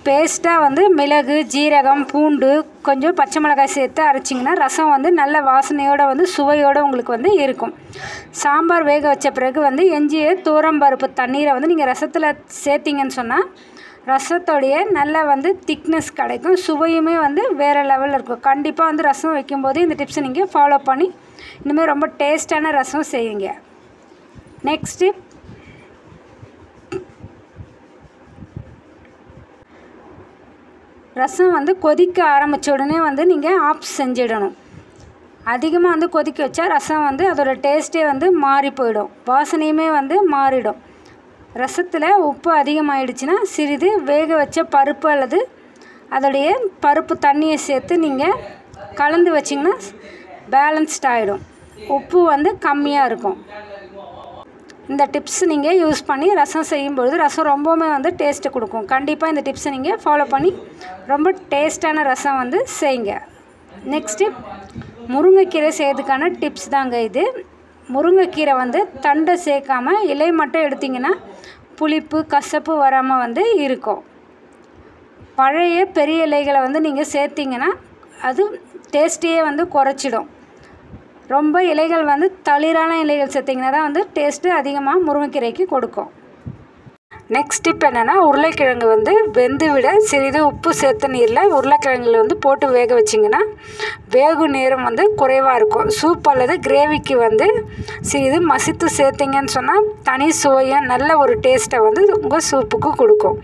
பேஸ்ட்டாக வந்து மிளகு, ஜீரகம், பூண்டு, கொஞ்சம் பச்சை மிளகாய் சேர்த்து அரைச்சிங்கன்னா ரசம் வந்து நல்ல வாசனையோடு வந்து சுவையோடு உங்களுக்கு வந்து இருக்கும். சாம்பார் வேக வச்ச பிறகு வந்து எஞ்சிய துவரம்பருப்பு தண்ணீரை வந்து நீங்கள் ரசத்தில் சேர்த்திங்கன்னு சொன்னால் ரசத்தோடைய நல்ல வந்து திக்னஸ் கிடைக்கும். சுவையுமே வந்து வேறு லெவலில் இருக்கும். கண்டிப்பாக வந்து ரசம் வைக்கும்போது இந்த டிப்ஸை நீங்கள் ஃபாலோ பண்ணி இனிமேல் ரொம்ப டேஸ்ட்டான ரசம் செய்யுங்க. நெக்ஸ்ட்டு, ரசம் வந்து கொதிக்க ஆரம்பித்த உடனே வந்து நீங்கள் ஆஃப் செஞ்சிடணும். அதிகமாக வந்து கொதிக்க வச்சா ரசம் வந்து அதோடய டேஸ்ட்டே வந்து மாறி போயிடும், வாசனையுமே வந்து மாறிடும். ரசத்தில் உப்பு அதிகமாகிடுச்சுன்னா சிறிது வேக வச்ச பருப்பு அல்லது அதோடைய பருப்பு தண்ணியை சேர்த்து நீங்கள் கலந்து வச்சிங்கன்னா பேலன்ஸ்ட் ஆகிடும். உப்பு வந்து கம்மியாக இருக்கும். இந்த டிப்ஸ் நீங்கள் யூஸ் பண்ணி ரசம் செய்யும்பொழுது ரசம் ரொம்பவுமே வந்து டேஸ்ட்டு கொடுக்கும். கண்டிப்பாக இந்த டிப்ஸை நீங்கள் ஃபாலோ பண்ணி ரொம்ப டேஸ்ட்டான ரசம் வந்து செய்யுங்க. நெக்ஸ்ட்டு முருங்கைக்கீரை செய்யறதுக்கான டிப்ஸ் தாங்க இது. முருங்கைக்கீரை வந்து தண்டை சேர்க்காமல் இலை மட்டும் எடுத்திங்கன்னா புளிப்பு கசப்பு வராமல் வந்து இருக்கும். பழைய பெரிய இலைகளை வந்து நீங்கள் சேர்த்திங்கன்னா அது டேஸ்ட்டையே வந்து குறைச்சிடும். ரொம்ப இலைகள் வந்து தளிரான இலைகள் சேர்த்திங்கன்னா தான் வந்து டேஸ்ட்டு அதிகமாக முருங்கைக்கீரைக்கு கொடுக்கும். நெக்ஸ்ட் டிப் என்னென்னா, உருளைக்கிழங்கு வந்து வெந்து விட சிறிது உப்பு சேர்த்த நீரில் உருளைக்கிழங்குல வந்து போட்டு வேக வச்சிங்கன்னா வேகும் நேரம் வந்து குறைவாக இருக்கும். சூப் அல்லது கிரேவிக்கு வந்து சிறிது மசித்து சேர்த்திங்கன்னு சொன்னால் தனி சுவையாக நல்ல ஒரு டேஸ்ட்டை வந்து உங்கள் சூப்புக்கு கொடுக்கும்.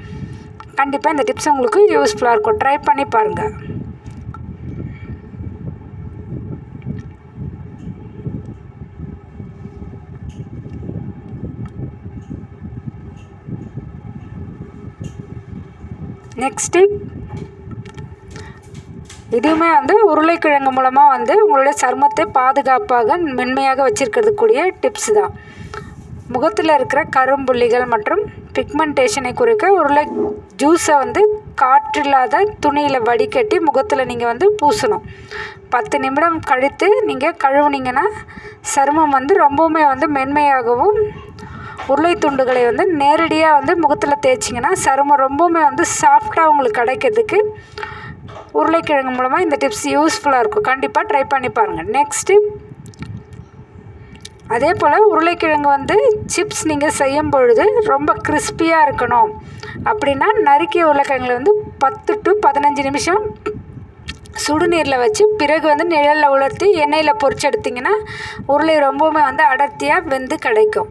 கண்டிப்பாக இந்த டிப்ஸ் உங்களுக்கு யூஸ்ஃபுல்லாக இருக்கும். ட்ரை பண்ணி பாருங்கள். நெக்ஸ்ட்டு இதுவுமே வந்து உருளைக்கிழங்கு மூலமாக வந்து உங்களுடைய சருமத்தை பாதுகாப்பாக மென்மையாக வச்சுருக்கிறதுக்கூடிய டிப்ஸ் தான். முகத்தில் இருக்கிற கரும்புள்ளிகள் மற்றும் பிக்மெண்டேஷனை குறைக்க உருளை ஜூஸை வந்து காற்றில்லாத துணியில் வடிகட்டி முகத்தில் நீங்கள் வந்து பூசணும். 10 நிமிடம் கழித்து நீங்கள் கழுவுனீங்கன்னா சருமம் வந்து ரொம்பவுமே வந்து மென்மையாகவும் உருளை துண்டுகளை வந்து நேரடியாக வந்து முகத்தில் தேய்ச்சிங்கன்னா சருமம் ரொம்பவுமே வந்து சாஃப்டாக உங்களுக்கு கிடைக்கிறதுக்கு உருளைக்கிழங்கு மூலமாக இந்த டிப்ஸ் யூஸ்ஃபுல்லாக இருக்கும். கண்டிப்பாக ட்ரை பண்ணி பாருங்கள். நெக்ஸ்ட்டு அதே போல் உருளைக்கிழங்கு வந்து சிப்ஸ் நீங்கள் செய்யும் பொழுது ரொம்ப கிறிஸ்பியாக இருக்கணும் அப்படின்னா நறுக்கிய உருளைக்கிழங்குல வந்து 10 to 15 நிமிஷம் சுடுநீரில் வச்சு பிறகு வந்து நிழலில் உலர்த்தி எண்ணெயில் பொரிச்சு எடுத்திங்கன்னா உருளை ரொம்பவுமே வந்து அடர்த்தியாக வெந்து கிடைக்கும்.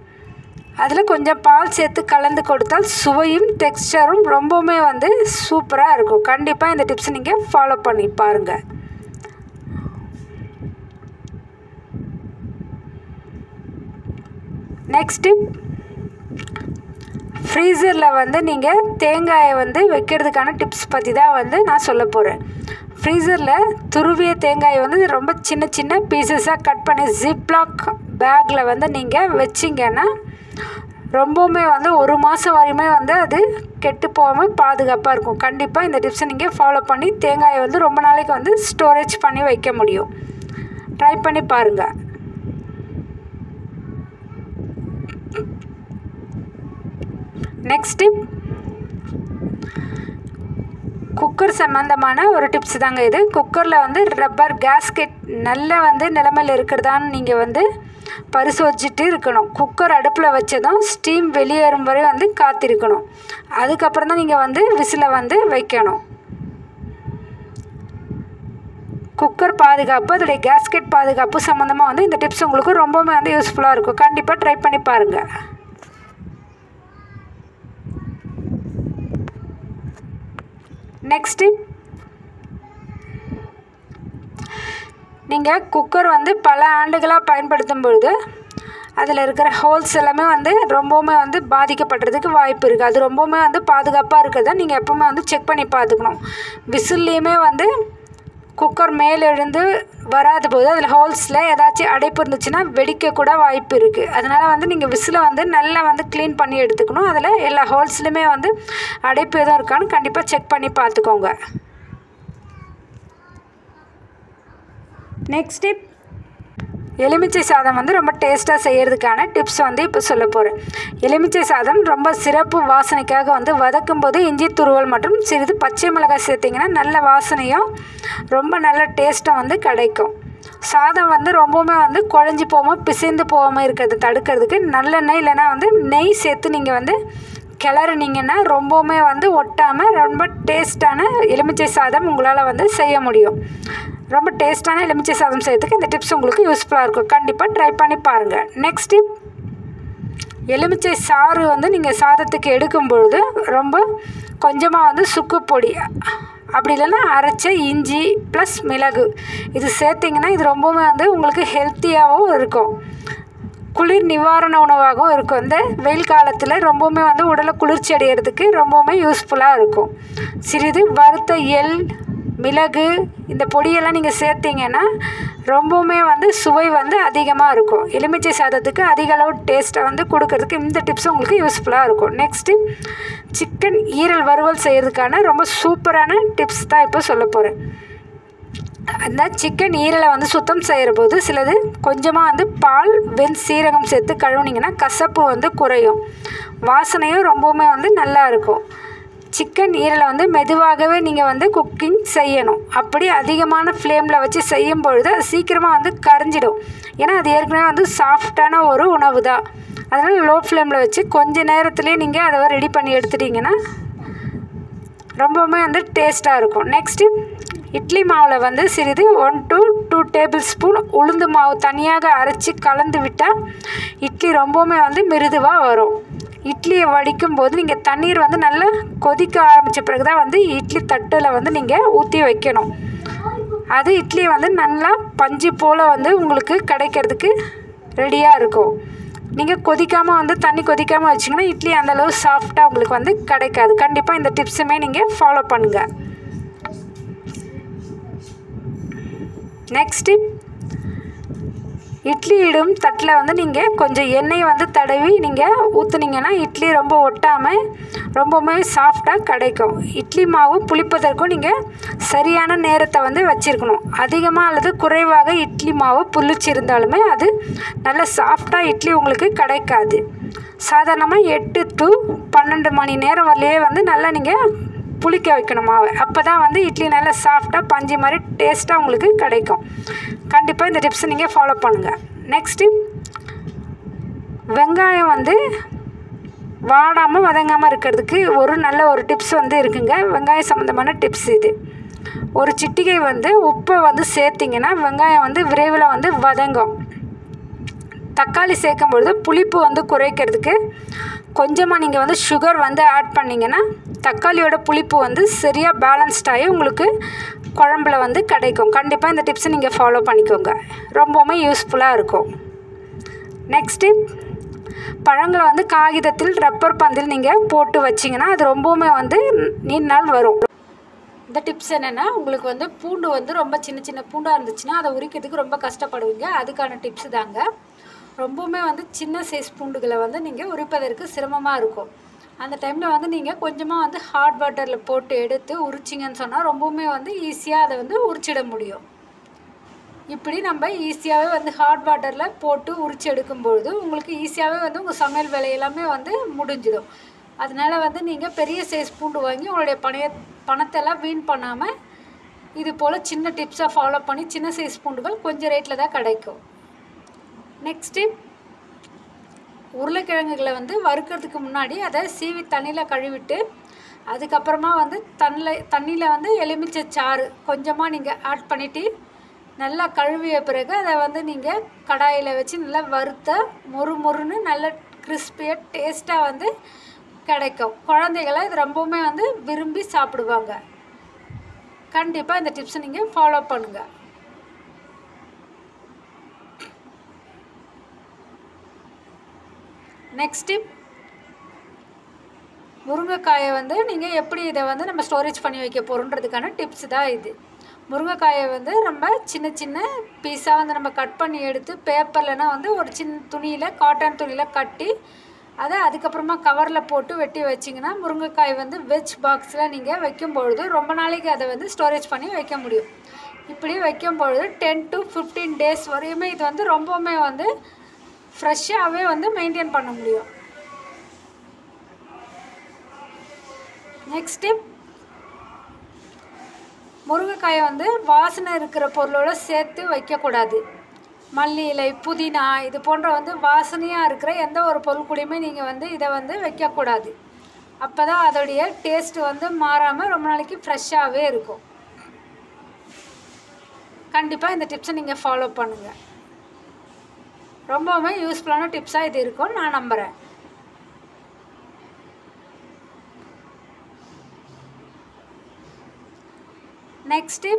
அதில் கொஞ்சம் பால் சேர்த்து கலந்து கொடுத்தால் சுவையும் டெக்ஸ்டரும் ரொம்பவுமே வந்து சூப்பராக இருக்கும். கண்டிப்பாக இந்த டிப்ஸ் நீங்கள் ஃபாலோ பண்ணி பாருங்கள். நெக்ஸ்ட்டு ஃப்ரீசரில் வந்து நீங்கள் தேங்காயை வந்து வைக்கிறதுக்கான டிப்ஸ் பற்றி தான் வந்து நான் சொல்ல போகிறேன். ஃப்ரீசரில் துருவிய தேங்காயை வந்து ரொம்ப சின்ன சின்ன பீசஸாக கட் பண்ணி ஜிப்லாக் பேக்கில் வந்து நீங்கள் வச்சிங்கன்னா ரொம்பவுமே வந்து 1 மாதம் வரையுமே வந்து அது கெட்டு போகாமல் பாதுகாப்பாக இருக்கும். கண்டிப்பாக இந்த டிப்ஸை நீங்கள் ஃபாலோ பண்ணி தேங்காயை வந்து ரொம்ப நாளைக்கு வந்து ஸ்டோரேஜ் பண்ணி வைக்க முடியும். ட்ரை பண்ணி பாருங்கள். நெக்ஸ்ட் டிப் குக்கர் சம்மந்தமான ஒரு டிப்ஸ் தாங்க இது. குக்கரில் வந்து ரப்பர் கேஸ்கெட் நல்ல வந்து நிலைமையில் இருக்கிறதான்னு நீங்கள் வந்து பரிசோதிச்சுட்டு இருக்கணும். குக்கர் அடுப்பில் வச்சதும் ஸ்டீம் வெளியேறும் வரை வந்து காத்திருக்கணும். அதுக்கப்புறம் தான் நீங்கள் வந்து விசிலை வந்து வைக்கணும். குக்கர் பாதுகாப்பு அதோடைய கேஸ்கெட் பாதுகாப்பு சம்மந்தமாக வந்து இந்த டிப்ஸ் உங்களுக்கு ரொம்பவுமே வந்து யூஸ்ஃபுல்லாக இருக்கும். கண்டிப்பாக ட்ரை பண்ணி பாருங்கள். நெக்ஸ்ட்டு நீங்கள் குக்கர் வந்து பல ஆண்டுகளாக பயன்படுத்தும் பொழுது அதில் இருக்கிற ஹோல்ஸ் எல்லாமே வந்து ரொம்பவுமே வந்து பாதிக்கப்படுறதுக்கு வாய்ப்பு இருக்குது. அது ரொம்பவுமே வந்து பாதுகாப்பாக இருக்கிறத நீங்கள் எப்போவுமே வந்து செக் பண்ணி பார்த்துக்கணும். விசில்லையுமே வந்து குக்கர் மேலே எழுந்து வராத போது அதில் ஹோல்ஸில் ஏதாச்சும் அடைப்பு இருந்துச்சுன்னா வெடிக்கக்கூட வாய்ப்பு இருக்குது. அதனால் வந்து நீங்கள் விசிலை வந்து நல்லா வந்து க்ளீன் பண்ணி எடுத்துக்கணும். அதில் எல்லா ஹோல்ஸ்லையுமே வந்து அடைப்பு எதுவும் இருக்கான்னு கண்டிப்பாக செக் பண்ணி பார்த்துக்கோங்க. நெக்ஸ்ட் டிப் எலுமிச்சை சாதம் வந்து ரொம்ப டேஸ்ட்டாக செய்கிறதுக்கான டிப்ஸ் வந்து இப்போ சொல்ல போகிறேன். எலுமிச்சை சாதம் ரொம்ப சிறப்பு வாசனைக்காக வந்து வதக்கும் போது இஞ்சி துருவல் மற்றும் சிறிது பச்சை மிளகாய் சேர்த்திங்கன்னா நல்ல வாசனையும் ரொம்ப நல்ல டேஸ்ட்டும் வந்து கிடைக்கும். சாதம் வந்து ரொம்பவுமே வந்து குழஞ்சி போகாமல் பிசைந்து போகாமல் இருக்கிறது தடுக்கிறதுக்கு நல்லெண்ணெய் இல்லைனா வந்து நெய் சேர்த்து நீங்கள் வந்து கிளறினீங்கன்னா ரொம்பவுமே வந்து ஒட்டாமல் ரொம்ப டேஸ்ட்டான எலுமிச்சை சாதம் உங்களால் வந்து செய்ய முடியும். ரொம்ப டேஸ்ட்டான எலுமிச்சை சாதம் செய்யறதுக்கு இந்த டிப்ஸ் உங்களுக்கு யூஸ்ஃபுல்லாக இருக்கும். கண்டிப்பாக ட்ரை பண்ணி பாருங்கள். நெக்ஸ்ட் டிப் எலுமிச்சை சாறு வந்து நீங்கள் சாதத்துக்கு எடுக்கும் பொழுது ரொம்ப கொஞ்சமாக வந்து சுக்கு பொடி அப்படி இல்லைன்னா அரைச்ச இஞ்சி ப்ளஸ் மிளகு இது சேர்த்திங்கன்னா இது ரொம்பவுமே வந்து உங்களுக்கு ஹெல்த்தியாகவும் இருக்கும். குளிர் நிவாரண உணவாகவும் இருக்கும். இந்த வெயில் காலத்தில் ரொம்பவுமே வந்து உடலை குளிர்ச்சி அடைகிறதுக்கு ரொம்பவுமே யூஸ்ஃபுல்லாக இருக்கும். சிறிது வறுத்த எள் மிளகு இந்த பொடியெல்லாம் நீங்கள் சேர்த்திங்கன்னா ரொம்பவுமே வந்து சுவை வந்து அதிகமாக இருக்கும். எலுமிச்சை சாதத்துக்கு அதிக அளவு டேஸ்ட்டை வந்து கொடுக்கறதுக்கு இந்த டிப்ஸ் உங்களுக்கு யூஸ்ஃபுல்லாக இருக்கும். நெக்ஸ்ட்டு சிக்கன் ஈரல் வறுவல் செய்கிறதுக்கான ரொம்ப சூப்பரான டிப்ஸ் தான் இப்போ சொல்ல போகிறேன். அந்த சிக்கன் ஈரலை வந்து சுத்தம் செய்கிற போது சிலது கொஞ்சமாக வந்து பால் சீரகம் சேர்த்து கழுவுனிங்கன்னா கசப்பு வந்து குறையும், வாசனையும் ரொம்பவுமே வந்து நல்லா இருக்கும். சிக்கன் ஈரலை வந்து மெதுவாகவே நீங்கள் வந்து குக்கிங் செய்யணும். அப்படி அதிகமான ஃப்ளேமில் வச்சு செய்யும் பொழுது அது சீக்கிரமாக வந்து கரைஞ்சிடும். ஏன்னா அது ஏற்கனவே வந்து சாஃப்டான ஒரு உணவு தான். அதனால் லோ ஃப்ளேமில் வச்சு கொஞ்சம் நேரத்துலேயே நீங்கள் அதை ரெடி பண்ணி எடுத்துட்டிங்கன்னா ரொம்பவுமே வந்து டேஸ்ட்டாக இருக்கும். நெக்ஸ்ட்டு இட்லி மாவில் வந்து சிறிது 1 to 2 டேபிள் ஸ்பூன் உளுந்து மாவு தனியாக அரைச்சி கலந்து விட்டால் இட்லி ரொம்பவுமே வந்து மிருதுவாக வரும். இட்லியை வடிக்கும் போது நீங்கள் தண்ணீர் வந்து நல்லா கொதிக்க ஆரம்பித்த பிறகு தான் வந்து இட்லி தட்டில் வந்து நீங்கள் ஊற்றி வைக்கணும். அது இட்லி வந்து நல்லா பஞ்சு போல் வந்து உங்களுக்கு கிடைக்கிறதுக்கு ரெடியாக இருக்கும். நீங்கள் கொதிக்காமல் வந்து தண்ணி கொதிக்காமல் வச்சிங்கன்னா இட்லி அந்தளவு சாஃப்டாக உங்களுக்கு வந்து கிடைக்காது. கண்டிப்பாக இந்த டிப்ஸுமே நீங்கள் ஃபாலோ பண்ணுங்கள். நெக்ஸ்ட்டு இட்லி இடும் தட்டில் வந்து நீங்கள் கொஞ்சம் எண்ணெய் வந்து தடவி நீங்கள் ஊற்றுனீங்கன்னா இட்லி ரொம்ப ஒட்டாமல் ரொம்பவுமே சாஃப்டாக கிடைக்கும். இட்லி மாவு புளிப்பதற்கும் நீங்கள் சரியான நேரத்தை வந்து வச்சுருக்கணும். அதிகமாக அல்லது குறைவாக இட்லி மாவு புளிச்சிருந்தாலுமே அது நல்ல சாஃப்டாக இட்லி உங்களுக்கு கிடைக்காது. சாதாரணமாக 8 to 12 மணி நேரம் வரலையே வந்து நல்லா நீங்கள் புளிக்க வைக்கணும் மாவு. அப்போ தான் வந்து இட்லி நல்லா சாஃப்டாக பஞ்சு மாதிரி டேஸ்ட்டாக உங்களுக்கு கிடைக்கும். கண்டிப்பாக இந்த டிப்ஸை நீங்கள் ஃபாலோ பண்ணுங்கள். நெக்ஸ்ட்டு வெங்காயம் வந்து வாடாமல் வதங்காமல் இருக்கிறதுக்கு ஒரு நல்ல ஒரு டிப்ஸ் வந்து இருக்குங்க. வெங்காயம் சம்மந்தமான டிப்ஸ் இது. ஒரு சிட்டிகை வந்து உப்பை வந்து சேர்த்திங்கன்னா வெங்காயம் வந்து விரைவில் வந்து வதங்கும். தக்காளி சேர்க்கும் பொழுது புளிப்பு வந்து குறைக்கிறதுக்கு கொஞ்சமாக நீங்கள் வந்து சுகர் வந்து ஆட் பண்ணிங்கன்னா தக்காளியோட புளிப்பு வந்து சரியாக பேலன்ஸ்டாகி உங்களுக்கு குழம்புல வந்து கிடைக்கும். கண்டிப்பாக இந்த டிப்ஸை நீங்கள் ஃபாலோ பண்ணிக்கோங்க, ரொம்பவுமே யூஸ்ஃபுல்லாக இருக்கும். நெக்ஸ்ட்டு பழங்களை வந்து காகிதத்தில் ரப்பர் பந்தில் நீங்கள் போட்டு வச்சிங்கன்னா அது ரொம்பவுமே வந்து நீண்ட நாள் வரும். இந்த டிப்ஸ் என்னென்னா, உங்களுக்கு வந்து பூண்டு வந்து ரொம்ப சின்ன சின்ன பூண்டாக இருந்துச்சுன்னா அதை உரிக்கிறதுக்கு ரொம்ப கஷ்டப்படுவீங்க. அதுக்கான டிப்ஸு தாங்க. ரொம்பவுமே வந்து சின்ன சைஸ் பூண்டுகளை வந்து நீங்கள் உரிப்பதற்கு சிரமமாக இருக்கும். அந்த டைமில் வந்து நீங்கள் கொஞ்சமாக வந்து ஹாட் வாட்டரில் போட்டு எடுத்து உரிச்சிங்கன்னு சொன்னால் ரொம்பவுமே வந்து ஈஸியாக அதை வந்து உரிச்சிட முடியும். இப்படி நம்ம ஈஸியாகவே வந்து ஹாட் வாட்டரில் போட்டு உரிச்சு எடுக்கும்பொழுது உங்களுக்கு ஈஸியாகவே வந்து உங்கள் சமையல் வேலை எல்லாமே வந்து முடிஞ்சிடும். அதனால் வந்து நீங்கள் பெரிய சைஸ் பூண்டு வாங்கி உங்களுடைய பணத்தெல்லாம் வீண் பண்ணாமல் இது போல் சின்ன டிப்ஸை ஃபாலோ பண்ணி சின்ன சைஸ் பூண்டுகள் கொஞ்சம் ரேட்டில் தான் கிடைக்கும். நெக்ஸ்ட்டு உருளைக்கிழங்குகளை வந்து வறுக்கிறதுக்கு முன்னாடி அதை சீவி தண்ணியில் கழுவிட்டு அதுக்கப்புறமா வந்து தண்ணியில் வந்து எலுமிச்சை சாறு கொஞ்சமாக நீங்கள் ஆட் பண்ணிவிட்டு நல்லா கழுவிய பிறகு அதை வந்து நீங்கள் கடாயில் வச்சு நல்லா வறுத்த மொறுன்னு நல்ல கிறிஸ்பியாக டேஸ்ட்டாக வந்து கிடைக்கும். குழந்தைகளை இது ரொம்பவுமே வந்து விரும்பி சாப்பிடுவாங்க. கண்டிப்பாக இந்த டிப்ஸை நீங்கள் ஃபாலோ பண்ணுங்கள். நெக்ஸ்ட் டிப், முருங்கைக்காயை வந்து நீங்கள் எப்படி இதை வந்து நம்ம ஸ்டோரேஜ் பண்ணி வைக்க போகிறோன்றதுக்கான டிப்ஸ் தான் இது. முருங்கைக்காயை வந்து நம்ம சின்ன சின்ன பீஸாக வந்து நம்ம கட் பண்ணி எடுத்து பேப்பர்லனா வந்து ஒரு சின்ன துணியில் காட்டன் துணியில் கட்டி அதை அதுக்கப்புறமா கவரில் போட்டு வெட்டி வச்சிங்கன்னா முருங்கைக்காய் வந்து வெஜ் பாக்ஸில் நீங்கள் வைக்கும்பொழுது ரொம்ப நாளைக்கு அதை வந்து ஸ்டோரேஜ் பண்ணி வைக்க முடியும். இப்படி வைக்கும்பொழுது 10 to 15 days வரையுமே இது வந்து ரொம்பவுமே வந்து ஃப்ரெஷ்ஷாகவே வந்து மெயின்டைன் பண்ண முடியும். நெக்ஸ்ட்டு முருங்கைக்காயை வந்து வாசனை இருக்கிற பொருளோடு சேர்த்து வைக்கக்கூடாது. மல்லி இலை, புதினா இது போன்ற வந்து வாசனையாக இருக்கிற எந்த ஒரு பொருள் கூடயுமே நீங்கள் வந்து இதை வந்து வைக்கக்கூடாது. அப்போ தான் அதோடைய டேஸ்ட்டு வந்து மாறாமல் ரொம்ப நாளைக்கு ஃப்ரெஷ்ஷாகவே இருக்கும். கண்டிப்பாக இந்த டிப்ஸை நீங்கள் ஃபாலோ பண்ணுங்கள். ரொம்பவுமே யூஸ்ஃபுல்லான டிப்ஸாக இது இருக்கும் நான் நம்புகிறேன். நெக்ஸ்ட்டு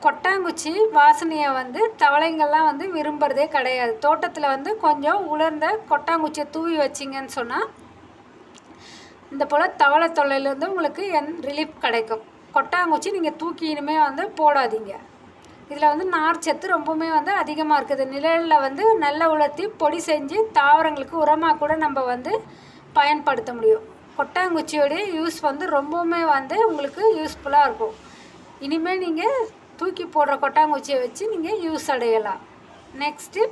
கொட்டாங்குச்சி வாசனையை வந்து தவளைங்கள்லாம் வந்து விரும்புகிறதே கிடையாது. தோட்டத்தில் வந்து கொஞ்சம் உலர்ந்த கொட்டாங்குச்சியை தூவி வச்சிங்கன்னு சொன்னால் இந்த போல் தவளை தொல்லையிலேருந்து உங்களுக்கு ரிலீஃப் கிடைக்கும். கொட்டாங்குச்சி நீங்கள் தூக்கி இனிமேல் வந்து போடாதீங்க. இதில் வந்து நார் சத்து ரொம்பவுமே வந்து அதிகமாக இருக்குது. நிழலில் வந்து நல்லா உலர்த்தி பொடி செஞ்சு தாவரங்களுக்கு உரமாக கூட நம்ம வந்து பயன்படுத்த முடியும். கொட்டாங்குச்சியோடைய யூஸ் வந்து ரொம்பவுமே வந்து உங்களுக்கு யூஸ்ஃபுல்லாக இருக்கும். இனிமேல் நீங்கள் தூக்கி போடுற கொட்டாங்குச்சியை வச்சு நீங்கள் யூஸ் அடையலாம். நெக்ஸ்ட்டு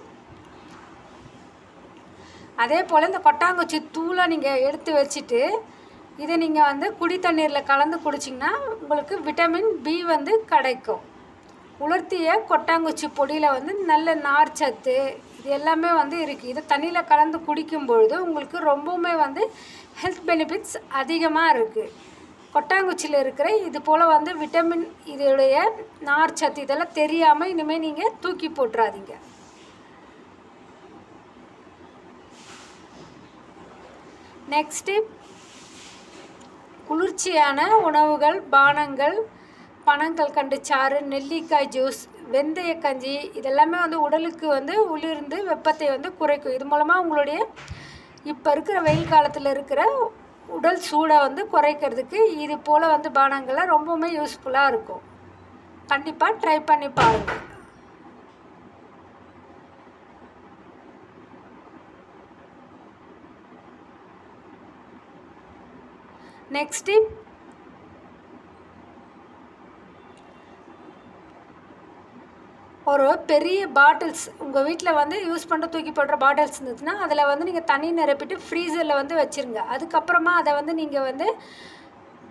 அதே போல் இந்த கொட்டாங்குச்சி தூளை நீங்கள் எடுத்து வச்சுட்டு இதை நீங்கள் வந்து குடி தண்ணீரில் கலந்து குடிச்சிங்கன்னா உங்களுக்கு விட்டமின் பி வந்து கிடைக்கும். உலர்த்திய கொட்டாங்குச்சி பொடியில் வந்து நல்ல நார் சத்து இது எல்லாமே வந்து இருக்குது. இதை தண்ணியில் கலந்து குடிக்கும் பொழுது உங்களுக்கு ரொம்பவுமே வந்து ஹெல்த் பெனிஃபிட்ஸ் அதிகமாக இருக்குது. கொட்டாங்குச்சியில் இருக்கிற இது போல் வந்து விட்டமின் இதோடைய நார் சத்து இதெல்லாம் தெரியாமல் இனிமேல் நீங்கள் தூக்கி போட்டுறாதீங்க. நெக்ஸ்ட்டு குளிர்ச்சியான உணவுகள், பானங்கள், பனங்கல்கண்டு சாறு, நெல்லிக்காய் ஜூஸ், வெந்தய கஞ்சி இதெல்லாமே வந்து உடலுக்கு வந்து உள்ளிருந்து வெப்பத்தை வந்து குறைக்கும். இது மூலமாக உங்களுடைய இப்போ இருக்கிற வெயில் காலத்தில் இருக்கிற உடல் சூடை வந்து குறைக்கிறதுக்கு இது போல் வந்து பானங்களை ரொம்பவுமே யூஸ்ஃபுல்லாக இருக்கும். கண்டிப்பாக ட்ரை பண்ணி பாருங்கள். நெக்ஸ்ட்டு ஒரு பெரிய பாட்டில்ஸ் உங்கள் வீட்டில் வந்து யூஸ் பண்ணுற தூக்கி போடுற பாட்டில்ஸ் இருந்துச்சுன்னா அதில் வந்து நீங்கள் தண்ணி நிரப்பிட்டு ஃப்ரீசரில் வந்து வச்சுருங்க. அதுக்கப்புறமா அதை வந்து நீங்கள் வந்து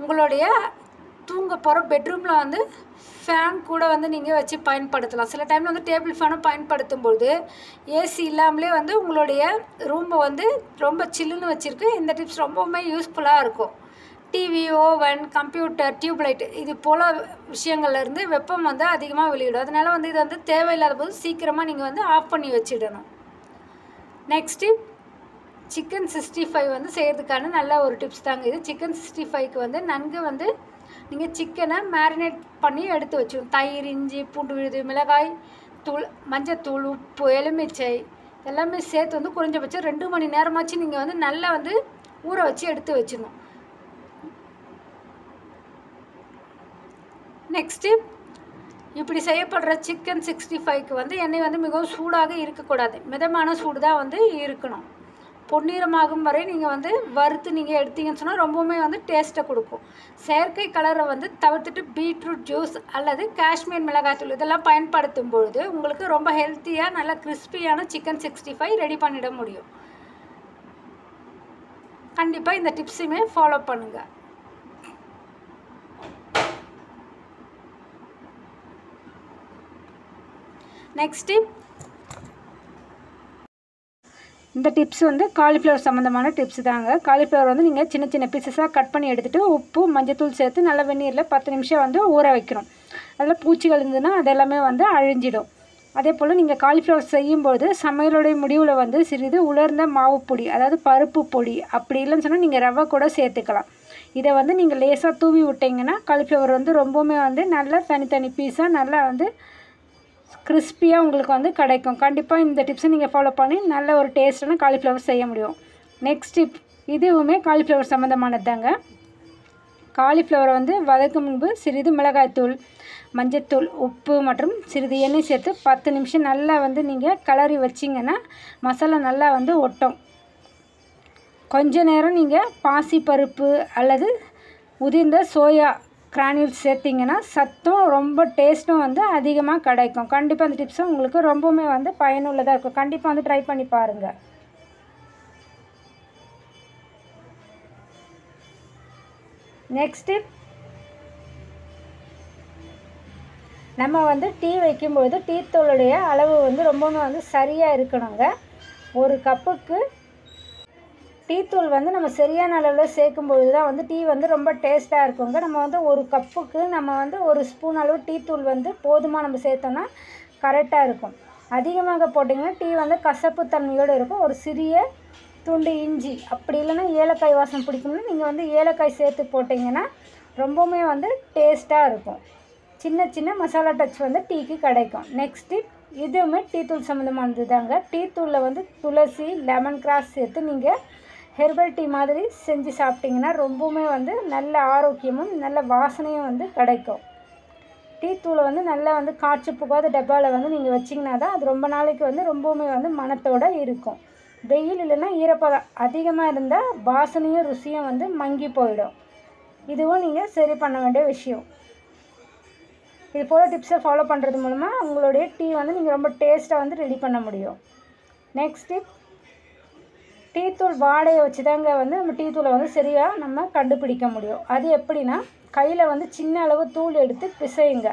உங்களுடைய தூங்க போகிற பெட்ரூமில் வந்து ஃபேன் கூட வந்து நீங்கள் வச்சு பயன்படுத்தலாம். சில டைமில் வந்து டேபிள் ஃபேனும் பயன்படுத்தும்போது ஏசி இல்லாமலே வந்து உங்களுடைய ரூமை வந்து ரொம்ப சில்லுன்னு வச்சுருக்கு. இந்த டிப்ஸ் ரொம்பவுமே யூஸ்ஃபுல்லாக இருக்கும். டிவி, ஓவன், கம்ப்யூட்டர், டியூப்லைட் இது போல் விஷயங்கள்லேருந்து வெப்பம் வந்து அதிகமாக வெளியிடும். அதனால் வந்து இது வந்து தேவையில்லாத போது சீக்கிரமாக நீங்கள் வந்து ஆஃப் பண்ணி வச்சிடணும். நெக்ஸ்ட்டு சிக்கன் 65 வந்து செய்கிறதுக்கான நல்ல ஒரு டிப்ஸ் தாங்க இது. சிக்கன் 65க்கு வந்து நன்கு வந்து நீங்கள் சிக்கனை மேரினேட் பண்ணி எடுத்து வச்சுக்கணும். தயிர், இஞ்சி, பூண்டு விழுது, மிளகாய் தூள், மஞ்சத்தூள், உப்பு, எலுமிச்சை எல்லாமே சேர்த்து வந்து குறைஞ்சபட்சம் 2 மணி நேரமாச்சு நீங்கள் வந்து நல்லா வந்து ஊற வச்சு எடுத்து வச்சிடணும். நெக்ஸ்ட்டு இப்படி செய்யப்படுற சிக்கன் 65க்கு வந்து எண்ணெய் வந்து மிகவும் சூடாக இருக்கக்கூடாது. மிதமான சூடு தான் வந்து இருக்கணும். பொன்னிறமாகும் வரை நீங்கள் வந்து வறுத்து நீங்கள் எடுத்தீங்கன்னு சொன்னால் ரொம்பவுமே வந்து டேஸ்ட்டை கொடுக்கும். செயற்கை கலரை வந்து தவிர்த்துட்டு பீட்ரூட் ஜூஸ் அல்லது காஷ்மீர் மிளகாய்த்தூள் இதெல்லாம் பயன்படுத்தும் பொழுது உங்களுக்கு ரொம்ப ஹெல்த்தியாக நல்ல கிறிஸ்பியான சிக்கன் 65 ரெடி பண்ணிட முடியும். கண்டிப்பாக இந்த டிப்ஸுமே ஃபாலோ பண்ணுங்கள். நெக்ஸ்ட்டு இந்த டிப்ஸ் வந்து காலிஃப்ளவர் சம்மந்தமான டிப்ஸ் தாங்க. காலிஃப்ளவர் வந்து நீங்கள் சின்ன சின்ன பீசஸாக கட் பண்ணி எடுத்துகிட்டு உப்பு, மஞ்சத்தூள் சேர்த்து நல்லா வெந்நீரில் 10 நிமிஷம் வந்து ஊற வைக்கணும். அதில் பூச்சிகள் இருந்ததுன்னா அதெல்லாமே வந்து அழிஞ்சிடும். அதே போல் நீங்கள் காலிஃப்ளவர் செய்யும்போது சமையலுடைய முடிவில் வந்து சிறிது உலர்ந்த மாவு பொடி, அதாவது பருப்பு பொடி, அப்படி இல்லைன்னு சொன்னால் நீங்கள் ரவை கூட சேர்த்துக்கலாம். இதை வந்து நீங்கள் லேசாக தூவி விட்டிங்கன்னா காலிஃப்ளவர் வந்து ரொம்பவுமே வந்து நல்லா தனித்தனி பீஸாக நல்லா வந்து கிறிஸ்பியாக உங்களுக்கு வந்து கிடைக்கும். கண்டிப்பாக இந்த டிப்ஸை நீங்கள் ஃபாலோ பண்ணி நல்ல ஒரு டேஸ்ட்டான காலிஃப்ளவர் செய்ய முடியும். நெக்ஸ்ட் டிப் இதுவுமே காலிஃப்ளவர் சம்மந்தமானது தாங்க. காலிஃப்ளவரை வந்து வதக்கும் முன்பு சிறிது மிளகாய்த்தூள், மஞ்சத்தூள், உப்பு மற்றும் சிறிது எண்ணெய் சேர்த்து 10 நிமிஷம் நல்லா வந்து நீங்கள் கிளறி வச்சிங்கன்னா மசாலா நல்லா வந்து ஒட்டும். கொஞ்ச நேரம் நீங்கள் பாசிப்பருப்பு அல்லது உதிர்ந்த சோயா கிரானியூல்ஸ் சேர்த்திங்கன்னா சத்தும் ரொம்ப டேஸ்ட்டும் வந்து அதிகமாக கிடைக்கும். கண்டிப்பாக அந்த டிப்ஸும் உங்களுக்கு ரொம்பவுமே வந்து பயனுள்ளதாக இருக்கும். கண்டிப்பாக வந்து ட்ரை பண்ணி பாருங்கள். நெக்ஸ்ட்டு நம்ம வந்து டீ வைக்கும்பொழுது டீ தூளுடைய அளவு வந்து ரொம்பவுமே வந்து சரியாக இருக்கணுங்க. ஒரு கப்புக்கு டீத்தூள் வந்து நம்ம சரியான அளவில் சேர்க்கும்பொழுது தான் வந்து டீ வந்து ரொம்ப டேஸ்ட்டாக இருக்குங்க. நம்ம வந்து ஒரு கப்புக்கு நம்ம வந்து 1 ஸ்பூன் அளவு டீத்தூள் வந்து போதுமாக நம்ம சேர்த்தோம்னா கரெக்டாக இருக்கும். அதிகமாக போட்டிங்கன்னா டீ வந்து கசப்பு தன்மையோடு இருக்கும். ஒரு சிறிய துண்டு இஞ்சி அப்படி இல்லைன்னா ஏலக்காய் வாசம் பிடிக்கும்னா நீங்கள் வந்து ஏலக்காய் சேர்த்து போட்டிங்கன்னா ரொம்பவுமே வந்து டேஸ்ட்டாக இருக்கும். சின்ன சின்ன மசாலா டச் வந்து டீக்கு கிடைக்கும். நெக்ஸ்ட்டு இதுவுமே டீத்தூள் சம்மந்தமானது தாங்க. டீத்தூளில் வந்து துளசி, லெமன் கிராஸ் சேர்த்து நீங்கள் ஹெர்பல் டீ மாதிரி செஞ்சு சாப்பிட்டிங்கன்னா ரொம்பவுமே வந்து நல்ல ஆரோக்கியமும் நல்ல வாசனையும் வந்து கிடைக்கும். டீ தூளை வந்து நல்லா வந்து காய்ச்சி போகாத டப்பாவில் வந்து நீங்கள் வச்சிங்கன்னா தான் அது ரொம்ப நாளைக்கு வந்து ரொம்பவுமே வந்து மணத்தோடு இருக்கும். வெயில் இல்லைன்னா ஈரப்பதம் அதிகமாக இருந்தால் வாசனையும் ருசியும் வந்து மங்கி போயிடும். இதுவும் நீங்கள் சரி பண்ண வேண்டிய விஷயம். இது போல் டிப்ஸை ஃபாலோ பண்ணுறது மூலமாக உங்களுடைய டீ வந்து நீங்கள் ரொம்ப டேஸ்ட்டாக வந்து ரெடி பண்ண முடியும். நெக்ஸ்ட் டிப், டீத்தூள் வாடையை வச்சு தாங்க வந்து நம்ம டீத்தூளை வந்து சரியாக நம்ம கண்டுபிடிக்க முடியும். அது எப்படின்னா, கையில் வந்து சின்ன அளவு தூள் எடுத்து பிசையுங்க.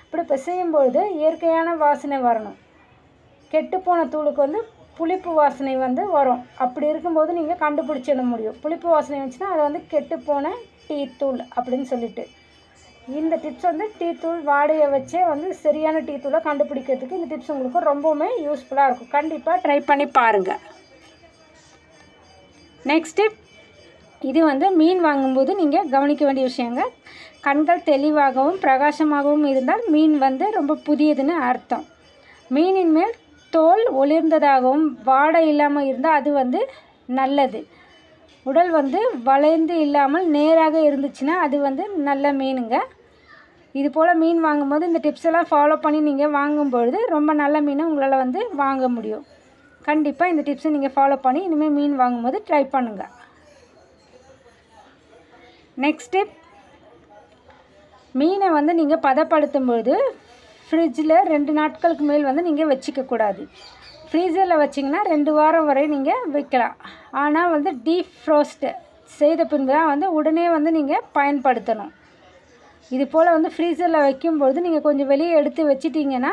இப்படி பிசையும்பொழுது இயற்கையான வாசனை வரணும். கெட்டுப்போன தூளுக்கு வந்து புளிப்பு வாசனை வந்து வரும். அப்படி இருக்கும்போது நீங்கள் கண்டுபிடிச்சிட முடியும். புளிப்பு வாசனை வந்துச்சுன்னா அது வந்து கெட்டுப்போன டீத்தூள் அப்படின்னு சொல்லிட்டு. இந்த டிப்ஸ் வந்து டீத்தூள் வாடையை வச்சே வந்து சரியான டீத்தூளை கண்டுபிடிக்கிறதுக்கு இந்த டிப்ஸ் உங்களுக்கு ரொம்பவுமே யூஸ்ஃபுல்லாக இருக்கும். கண்டிப்பாக ட்ரை பண்ணி பாருங்கள். நெக்ஸ்ட்டு, இது வந்து மீன் வாங்கும்போது நீங்கள் கவனிக்க வேண்டிய விஷயங்க. கண்கள் தெளிவாகவும் பிரகாசமாகவும் இருந்தால் மீன் வந்து ரொம்ப புதியதுன்னு அர்த்தம். மீனின் மேல் தோல் ஒளிர்ந்ததாகவும் வாடை இல்லாமல் இருந்தால் அது வந்து நல்லது. உடல் வந்து வளைந்து இல்லாமல் நேராக இருந்துச்சுன்னா அது வந்து நல்ல மீனுங்க. இது போல் மீன் வாங்கும்போது இந்த டிப்ஸ் எல்லாம் ஃபாலோ பண்ணி நீங்கள் வாங்கும்பொழுது ரொம்ப நல்ல மீனை உங்களால் வந்து வாங்க முடியும். கண்டிப்பாக இந்த டிப்ஸை நீங்கள் ஃபாலோ பண்ணி இனிமேல் மீன் வாங்கும்போது ட்ரை பண்ணுங்கள். நெக்ஸ்ட் டிப், மீனை வந்து நீங்கள் பதப்படுத்தும் பொழுது ஃப்ரிட்ஜில் 2 நாட்களுக்கு மேல் வந்து நீங்கள் வச்சிக்கக்கூடாது. ஃப்ரீசரில் வச்சிங்கன்னா 2 வாரம் வரை நீங்கள் வைக்கலாம். ஆனால் வந்து டீப் ஃப்ரோஸ்ட்டு செய்த பின்பு தான் வந்து உடனே வந்து நீங்கள் பயன்படுத்தணும். இது போல் வந்து ஃப்ரீசரில் வைக்கும்பொழுது நீங்கள் கொஞ்சம் வெளியே எடுத்து வச்சிட்டிங்கன்னா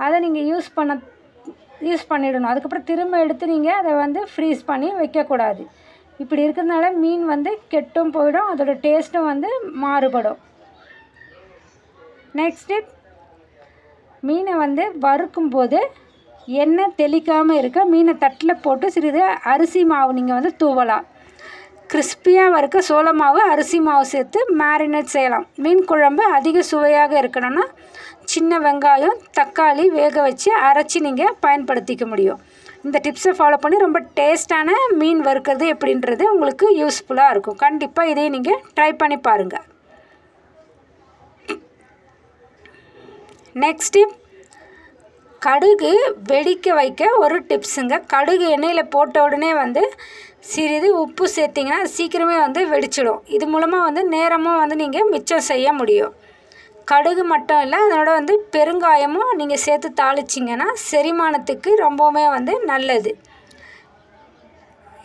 அதை நீங்கள் யூஸ் பண்ணிடணும். அதுக்கப்புறம் திரும்ப எடுத்து நீங்கள் அதை வந்து ஃப்ரீஸ் பண்ணி வைக்கக்கூடாது. இப்படி இருக்கிறதுனால மீன் வந்து கெட்டும் போயிடும், அதோட டேஸ்ட்டும் வந்து மாறுபடும். நெக்ஸ்ட்டு, மீனை வந்து வறுக்கும்போது எண்ணெய் தெளிக்காமல் இருக்க மீனை தட்டில் போட்டு சிறிது அரிசி மாவு நீங்கள் வந்து தூவலாம். கிறிஸ்பியாக வறுக்க சோள மாவு அரிசி மாவு சேர்த்து மேரினேட் செய்யலாம். மீன் குழம்பு அதிக சுவையாக இருக்கணும்னா சின்ன வெங்காயம் தக்காளி வேக வச்சு அரைச்சி நீங்கள் பயன்படுத்திக்க முடியும். இந்த டிப்ஸை ஃபாலோ பண்ணி ரொம்ப டேஸ்டான மீன் வறுக்கிறது எப்படின்றது உங்களுக்கு யூஸ்ஃபுல்லாக இருக்கும். கண்டிப்பாக இதையும் நீங்கள் ட்ரை பண்ணி பாருங்கள். நெக்ஸ்ட் டிப், கடுகு வெடிக்க வைக்க ஒரு டிப்ஸுங்க. கடுகு எண்ணெயில் போட்ட உடனே வந்து சிறிது உப்பு சேர்த்திங்கன்னா சீக்கிரமே வந்து வெடிச்சிடும். இது மூலமாக வந்து நேரமும் வந்து நீங்கள் மிச்சம் செய்ய முடியும். கடுகு மட்டும் இல்லை, அதனோட வந்து பெருங்காயமும் நீங்கள் சேர்த்து தாளிச்சிங்கன்னா செரிமானத்துக்கு ரொம்பவுமே வந்து நல்லது.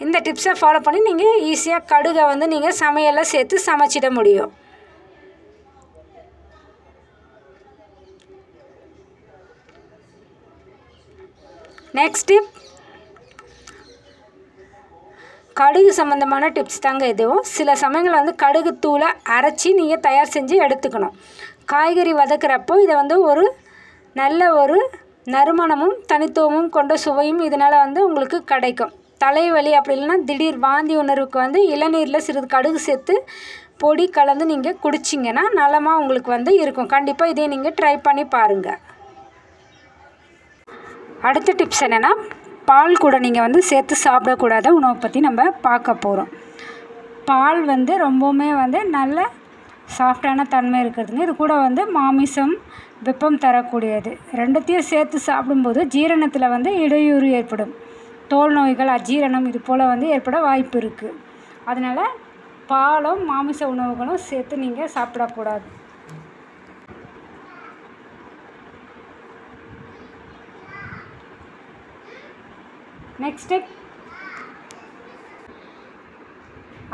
இந்த டிப்ஸை ஃபாலோ பண்ணி நீங்கள் ஈஸியாக கடுகை வந்து நீங்கள் சமையலில் சேர்த்து சமைச்சிட முடியும். நெக்ஸ்ட் டிப், கடுகு சம்மந்தமான டிப்ஸ் தாங்க இதுவும். சில சமயங்களில் வந்து கடுகு தூளை அரைச்சி நீங்கள் தயார் செஞ்சு எடுத்துக்கணும். காய்கறி வதக்கிறப்போ இதை வந்து ஒரு நல்ல ஒரு நறுமணமும் தனித்துவமும் கொண்ட சுவையும் இதனால் வந்து உங்களுக்கு கிடைக்கும். தலைவலி அப்படி இல்லைன்னா திடீர் வாந்தி உணர்வுக்கு வந்து இளநீரில் சிறிது கடுகு சேர்த்து பொடி கலந்து நீங்கள் குடிச்சிங்கன்னா நலமாக உங்களுக்கு வந்து இருக்கும். கண்டிப்பாக இதை நீங்கள் ட்ரை பண்ணி பாருங்கள். அடுத்த டிப்ஸ் என்னென்னா, பால் கூட நீங்கள் வந்து சேர்த்து சாப்பிடக்கூடாத உணவை பற்றி நம்ம பார்க்க போகிறோம். பால் வந்து ரொம்பவுமே வந்து நல்ல சாஃப்டான தன்மை இருக்கிறதுங்க. இது கூட வந்து மாமிசம் வெப்பம் தரக்கூடியது. ரெண்டுத்தையும் சேர்த்து சாப்பிடும்போது ஜீரணத்தில் வந்து இடையூறு ஏற்படும். தோல் நோய்கள் அஜீரணம் இது போல் வந்து ஏற்பட வாய்ப்பு இருக்குது. அதனால் பாலும் மாமிச உணவுகளும் சேர்த்து நீங்கள் சாப்பிடக்கூடாது. நெக்ஸ்ட்டு,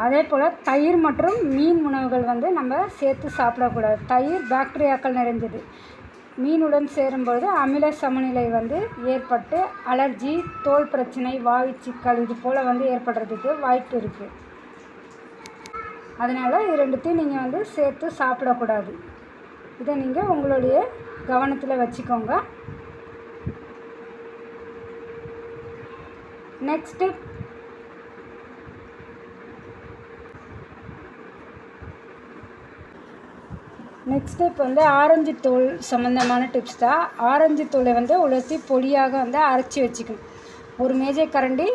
அதே போல் தயிர் மற்றும் மீன் உணவுகள் வந்து நம்ம சேர்த்து சாப்பிடக்கூடாது. தயிர் பாக்டீரியாக்கள் நிறைஞ்சது. மீனுடன் சேரும்பொழுது அமில சமநிலை வந்து ஏற்பட்டு அலர்ஜி, தோல் பிரச்சனை, வாய் சிக்கல் இது போல் வந்து ஏற்படுறதுக்கு வாய்ப்பு இருக்குது. அதனால் இது ரெண்டுத்தையும் நீங்கள் வந்து சேர்த்து சாப்பிடக்கூடாது. இதை நீங்கள் உங்களுடைய கவனத்தில் வச்சுக்கோங்க. நெக்ஸ்ட்டு, இப்போ வந்து ஆரஞ்சு தோல் சம்மந்தமான டிப்ஸ் தான். ஆரஞ்சு தோலை வந்து உலர்த்தி பொடியாக வந்து அரைச்சி வச்சுக்கணும். ஒரு மேஜை கரண்டி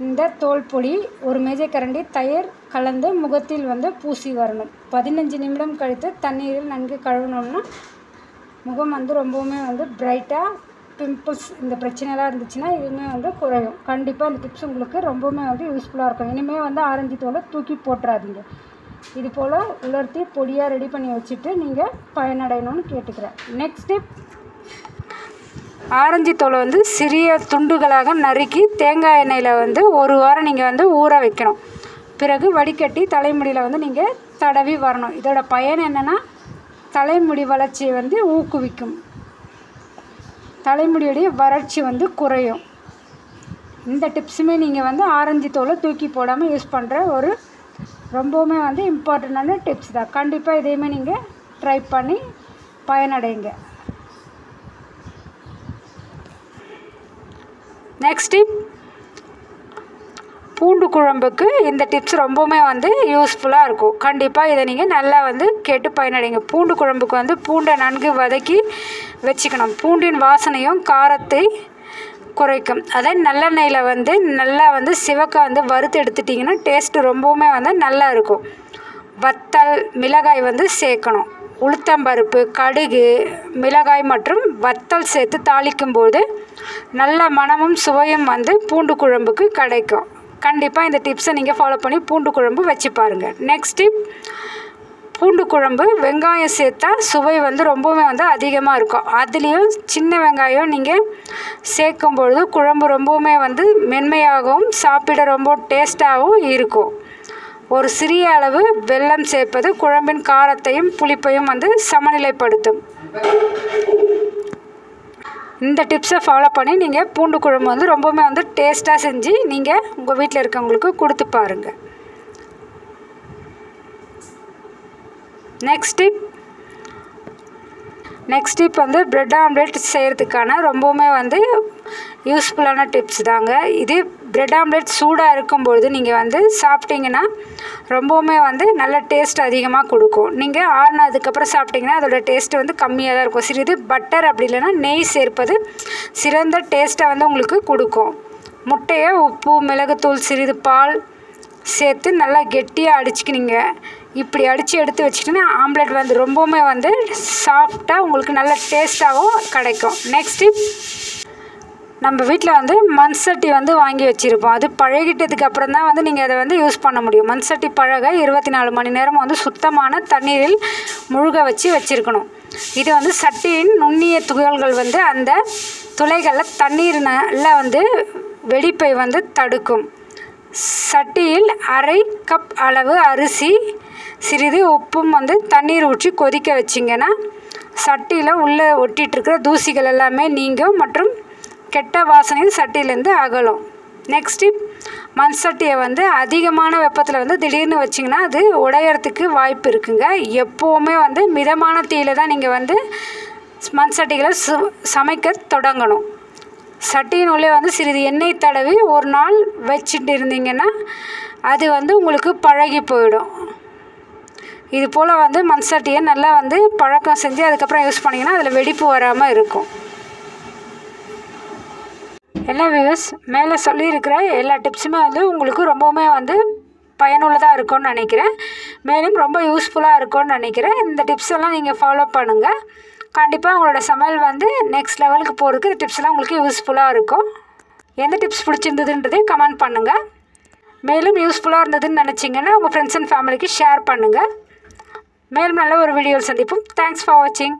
இந்த தோல் பொடி ஒரு மேஜைக்கரண்டி தயிர் கலந்து முகத்தில் வந்து பூசி வரணும். 15 நிமிடம் கழித்து தண்ணீரில் நன்கு கழுவினோம்னா முகம் வந்து ரொம்பவுமே வந்து பிரைட்டாக, பிம்பிள்ஸ் இந்த பிரச்சனைலாம் இருந்துச்சுன்னா இதுவுமே வந்து குறையும். கண்டிப்பாக இந்த டிப்ஸ் உங்களுக்கு ரொம்பவுமே வந்து யூஸ்ஃபுல்லாக இருக்கும். இனிமேல் வந்து ஆரஞ்சு தோலை தூக்கி போட்டுறாதீங்க. இது போல் உலர்த்தி பொடியாக ரெடி பண்ணி வச்சுட்டு நீங்கள் பயனடையணும்னு கேட்டுக்கிறேன். நெக்ஸ்ட் டிப், ஆரஞ்சு தோலை வந்து சிறிய துண்டுகளாக நறுக்கி தேங்காய் எண்ணெயில் வந்து 1 வாரம் நீங்கள் வந்து ஊற வைக்கணும். பிறகு வடிகட்டி தலைமுடியில் வந்து நீங்கள் தடவி வரணும். இதோட பயன் என்னென்னா தலைமுடி வளர்ச்சியை வந்து ஊக்குவிக்கும், தலைமுடியுடைய வறட்சி வந்து குறையும். இந்த டிப்ஸுமே நீங்கள் வந்து ஆரஞ்சு தோலை தூக்கி போடாமல் யூஸ் பண்ணுற ஒரு ரொம்பவுமே வந்து இம்பார்ட்டண்ட்டான டிப்ஸ் தான். கண்டிப்பாக இதையுமே நீங்கள் ட்ரை பண்ணி பயனடைங்க. நெக்ஸ்ட் டிப், பூண்டு குழம்புக்கு இந்த டிப்ஸ் ரொம்பவுமே வந்து யூஸ்ஃபுல்லாக இருக்கும். கண்டிப்பாக இதை நீங்கள் நல்லா வந்து கேட்டு பயனடைங்க. பூண்டு குழம்புக்கு வந்து பூண்டை நன்கு வதக்கி வச்சுக்கணும். பூண்டின் வாசனையும் காரத்தை குறைக்கும். அதே நல்லெண்ணெயில் வந்து நல்லா வந்து சிவக்க வந்து வறுத்து எடுத்துட்டிங்கன்னா டேஸ்ட்டு ரொம்பவுமே வந்து நல்லா இருக்கும். வத்தல், மிளகாய் வந்து சேர்க்கணும். உளுத்தம்பருப்பு, கடுகு, மிளகாய் மற்றும் வத்தல் சேர்த்து தாளிக்கும்போது நல்ல மணமும் சுவையும் வந்து பூண்டு குழம்புக்கு கிடைக்கும். கண்டிப்பாக இந்த டிப்ஸை நீங்கள் ஃபாலோ பண்ணி பூண்டு குழம்பு வச்சு பாருங்கள். நெக்ஸ்ட் டிப், பூண்டு குழம்பு வெங்காயம் சேர்த்தா சுவை வந்து ரொம்பவுமே வந்து அதிகமாக இருக்கும். அதுலேயும் சின்ன வெங்காயம் நீங்கள் சேர்க்கும்பொழுது குழம்பு ரொம்பவுமே வந்து மென்மையாகவும் சாப்பிட ரொம்ப டேஸ்ட்டாகவும் இருக்கும். ஒரு சிறிய அளவு வெல்லம் சேர்ப்பது குழம்பின் காரத்தையும் புளிப்பையும் வந்து சமநிலைப்படுத்தும். இந்த டிப்ஸை ஃபாலோ பண்ணி நீங்கள் பூண்டு குழம்பு வந்து ரொம்பவுமே வந்து டேஸ்ட்டாக செஞ்சு நீங்கள் உங்கள் வீட்டில் இருக்கவங்களுக்கு கொடுத்து பாருங்கள். நெக்ஸ்ட் டிப் வந்து பிரெட் ஆம்லேட் செய்கிறதுக்கான ரொம்பவுமே வந்து யூஸ்ஃபுல்லான டிப்ஸ் தாங்க. இது பிரெட் ஆம்லேட் சூடாக இருக்கும்பொழுது நீங்கள் வந்து சாப்பிட்டிங்கன்னா ரொம்பவுமே வந்து நல்ல டேஸ்ட் அதிகமாக கொடுக்கும். நீங்கள் ஆறுனதுக்கப்புறம் சாப்பிட்டிங்கன்னா அதோட டேஸ்ட்டு வந்து கம்மியாக தான் இருக்கும். சிறிது பட்டர் அப்படி இல்லைன்னா நெய் சேர்ப்பது சிறந்த டேஸ்ட்டை வந்து உங்களுக்கு கொடுக்கும். முட்டையை உப்பு, மிளகுத்தூள், சிறிது பால் சேர்த்து நல்லா கெட்டியாக அடிச்சுக்கினீங்க. இப்படி அடித்து எடுத்து வச்சுக்கிட்டிங்கன்னா ஆம்லேட் வந்து ரொம்பவுமே வந்து சாஃப்டாக உங்களுக்கு நல்ல டேஸ்ட்டாகவும் கிடைக்கும். நெக்ஸ்ட் டிப், நம்ம வீட்டில் வந்து மண் சட்டி வந்து வாங்கி வச்சுருப்போம். அது பழகிட்டதுக்கு அப்புறம் தான் வந்து நீங்கள் அதை வந்து யூஸ் பண்ண முடியும். மண் சட்டி பழக 24 மணி நேரம் வந்து சுத்தமான தண்ணீரில் முழுக வச்சுருக்கணும். இது வந்து சட்டியின் நுண்ணிய துகள்கள் வந்து அந்த துளைகளில் தண்ணீரில் வந்து வெடிப்பை வந்து தடுக்கும். சட்டியில் 1/2 கப் அளவு அரிசி, சிறிது உப்பும் வந்து தண்ணீர் ஊற்றி கொதிக்க வச்சிங்கன்னா சட்டியில் உள்ளே ஒட்டிகிட்ருக்கிற தூசிகள் எல்லாமே நீங்கும் மற்றும் கெட்ட வாசனையும் சட்டியிலேருந்து அகலும். நெக்ஸ்ட்டு, மண் சட்டியை வந்து அதிகமான வெப்பத்தில் வந்து திடீர்னு வச்சிங்கன்னா அது உடையறதுக்கு வாய்ப்பு இருக்குங்க. எப்போவுமே வந்து மிதமான தீயில் தான் நீங்கள் வந்து மண் சட்டிகளை சமைக்க தொடங்கணும். சட்டியின் உள்ளே வந்து சிறிது எண்ணெய் தடவி ஒரு நாள் வச்சுட்டு இருந்தீங்கன்னா அது வந்து உங்களுக்கு பழகி போயிடும். இது போல் வந்து மண் சட்டியை நல்லா வந்து பழக்கம் செஞ்சு அதுக்கப்புறம் யூஸ் பண்ணிங்கன்னா அதில் வெடிப்பு வராமல் இருக்கும். எல்லா வியூவர்ஸ், மேலே சொல்லியிருக்கிற எல்லா டிப்ஸுமே வந்து உங்களுக்கு ரொம்பவுமே வந்து பயனுள்ளதாக இருக்கும்னு நினைக்கிறேன். மேலும் ரொம்ப யூஸ்ஃபுல்லாக இருக்கும்னு நினைக்கிறேன். இந்த டிப்ஸ் எல்லாம் நீங்கள் ஃபாலோ பண்ணுங்கள். கண்டிப்பாக உங்களோட சமையல் வந்து நெக்ஸ்ட் லெவலுக்கு போகிறதுக்கு இந்த டிப்ஸ்லாம் உங்களுக்கு யூஸ்ஃபுல்லாக இருக்கும். எந்த டிப்ஸ் பிடிச்சிருந்ததுன்றதே கமெண்ட் பண்ணுங்கள். மேலும் யூஸ்ஃபுல்லாக இருந்ததுன்னு நினச்சிங்கன்னா உங்கள் ஃப்ரெண்ட்ஸ் அண்ட் ஃபேமிலிக்கு ஷேர் பண்ணுங்கள். மேலும் நல்ல ஒரு வீடியோவில் சந்திப்போம். தேங்க்ஸ் ஃபார் வாட்சிங்.